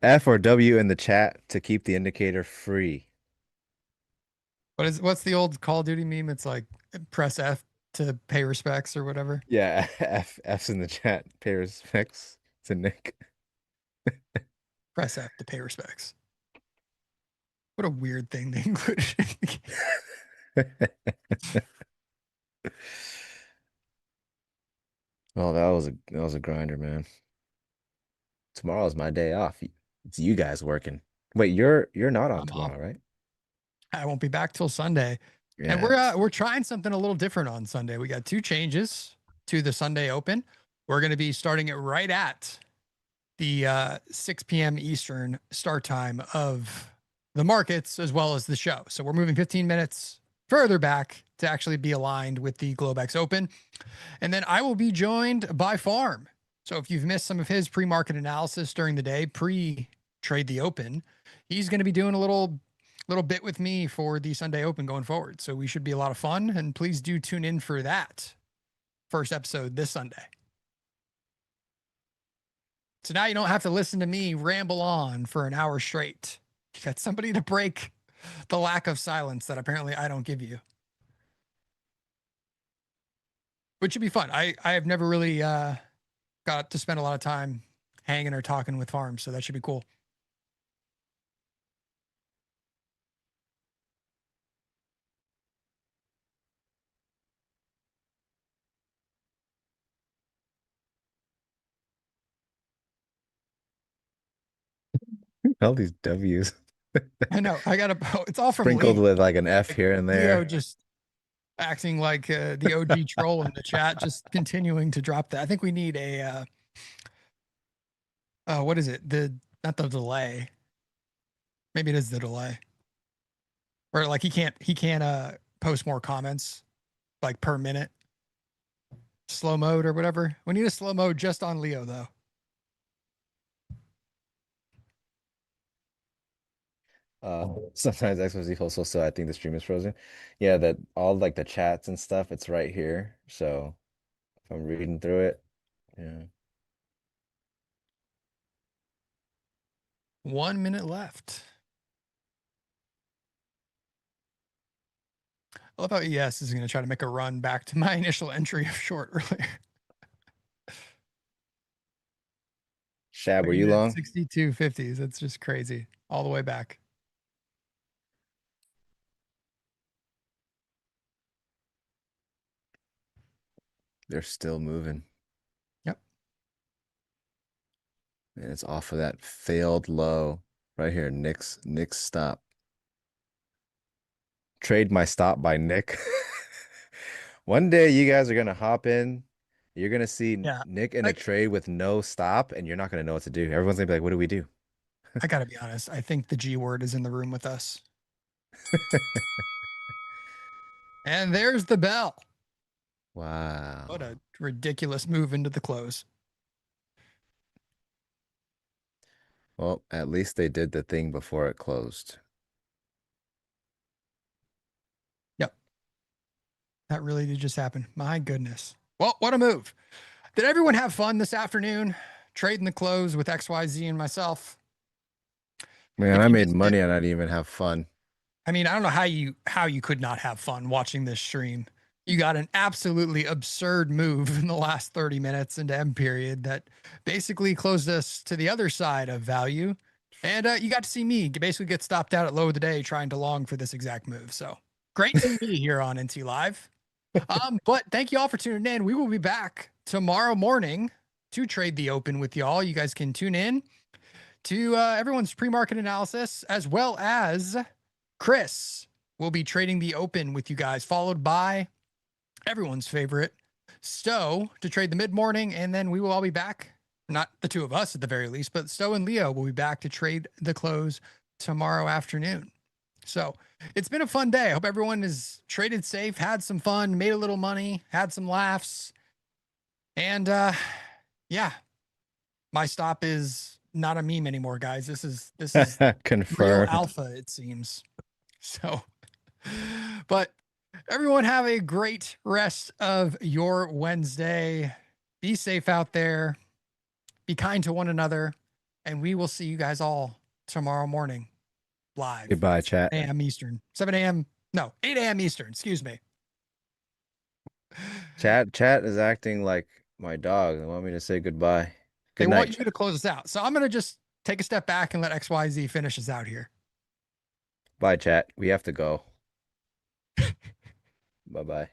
F or W in the chat to keep the indicator free. What's the old Call of Duty meme? It's like press F to pay respects or whatever. Yeah, F's in the chat. Pay respects to Nick. Press F to pay respects. What a weird thing they included. Oh, that was a grinder, man. Tomorrow's my day off. It's you guys working. Wait, you're not on I'm tomorrow, off. right? I won't be back till Sunday. And Yeah. we're trying something a little different on Sunday. We got 2 changes to the Sunday Open. We're going to be starting it right at the 6 p.m. Eastern start time of the markets as well as the show. So we're moving 15 minutes further back to actually be aligned with the Globex Open. And then I will be joined by Pharm. So if you've missed some of his pre-market analysis during the day, pre-trade the open, he's going to be doing a little bit with me for the Sunday Open going forward. So we should be a lot of fun. And please do tune in for that first episode this Sunday. So now you don't have to listen to me ramble on for an hour straight. You got somebody to break the lack of silence that apparently I don't give you. Which should be fun. I have never really got to spend a lot of time hanging or talking with Pharm, so that should be cool. All these W's I know. It's all from sprinkled Leo. with like an F Like, here and Leo there. just acting like the OG troll in the chat, just continuing to drop that. I think we need a what is it? Not the delay. Maybe it is the delay. Or like he can't post more comments like per minute. Slow mode or whatever. We need a slow mode just on Leo though. Sometimes XYZ also, so I think the stream is frozen. Yeah, that all like the chats and stuff, it's right here. So if I'm reading through it, yeah. 1 minute left. I love how ES is going to try to make a run back to my initial entry of short earlier. Shab, were Like you at long? 62.50s. That's just crazy. All the way back. They're still moving. Yep. And it's off of that failed low right here. Nick's stop. Trade my stop by Nick. One day you guys are gonna hop in. You're gonna see Yeah. Nick in a trade with no stop, and you're not gonna know what to do. Everyone's gonna be like, "What do we do?" I got to be honest. I think the G word is in the room with us. And there's the bell. Wow. What a ridiculous move into the close. Well, at least they did the thing before it closed. Yep. That really did just happen. My goodness. Well, what a move. Did everyone have fun this afternoon trading the close with XYZ and myself? Man, If I you made missed it, money and I didn't even have fun. I mean, I don't know how you could not have fun watching this stream. You got an absolutely absurd move in the last 30 minutes into M period that basically closed us to the other side of value. And you got to see me basically get stopped out at low of the day trying to long for this exact move. So great TV here on NT Live. But thank you all for tuning in. We will be back tomorrow morning to trade the open with y'all. You guys can tune in to everyone's pre-market analysis, as well as Chris will be trading the open with you guys, followed by everyone's favorite Stowe to trade the mid-morning, and then we will all be back. Not the two of us at the very least, but Stowe and Leo will be back to trade the close tomorrow afternoon. So it's been a fun day. I hope everyone has traded safe, had some fun, made a little money, had some laughs. And yeah, my stop is not a meme anymore, guys. This is real Confirmed. alpha, it seems. So, but everyone have a great rest of your Wednesday. Be safe out there. Be kind to one another. And we will see you guys all tomorrow morning live. Goodbye, chat. 7 a.m. Eastern. 7 a.m. No, 8 a.m. Eastern. Excuse me. Chat is acting like my dog. They want me to say goodbye. They Good want night. you to close us out. So I'm going to just take a step back and let XYZ finish us out here. Bye, chat. We have to go. Bye-bye.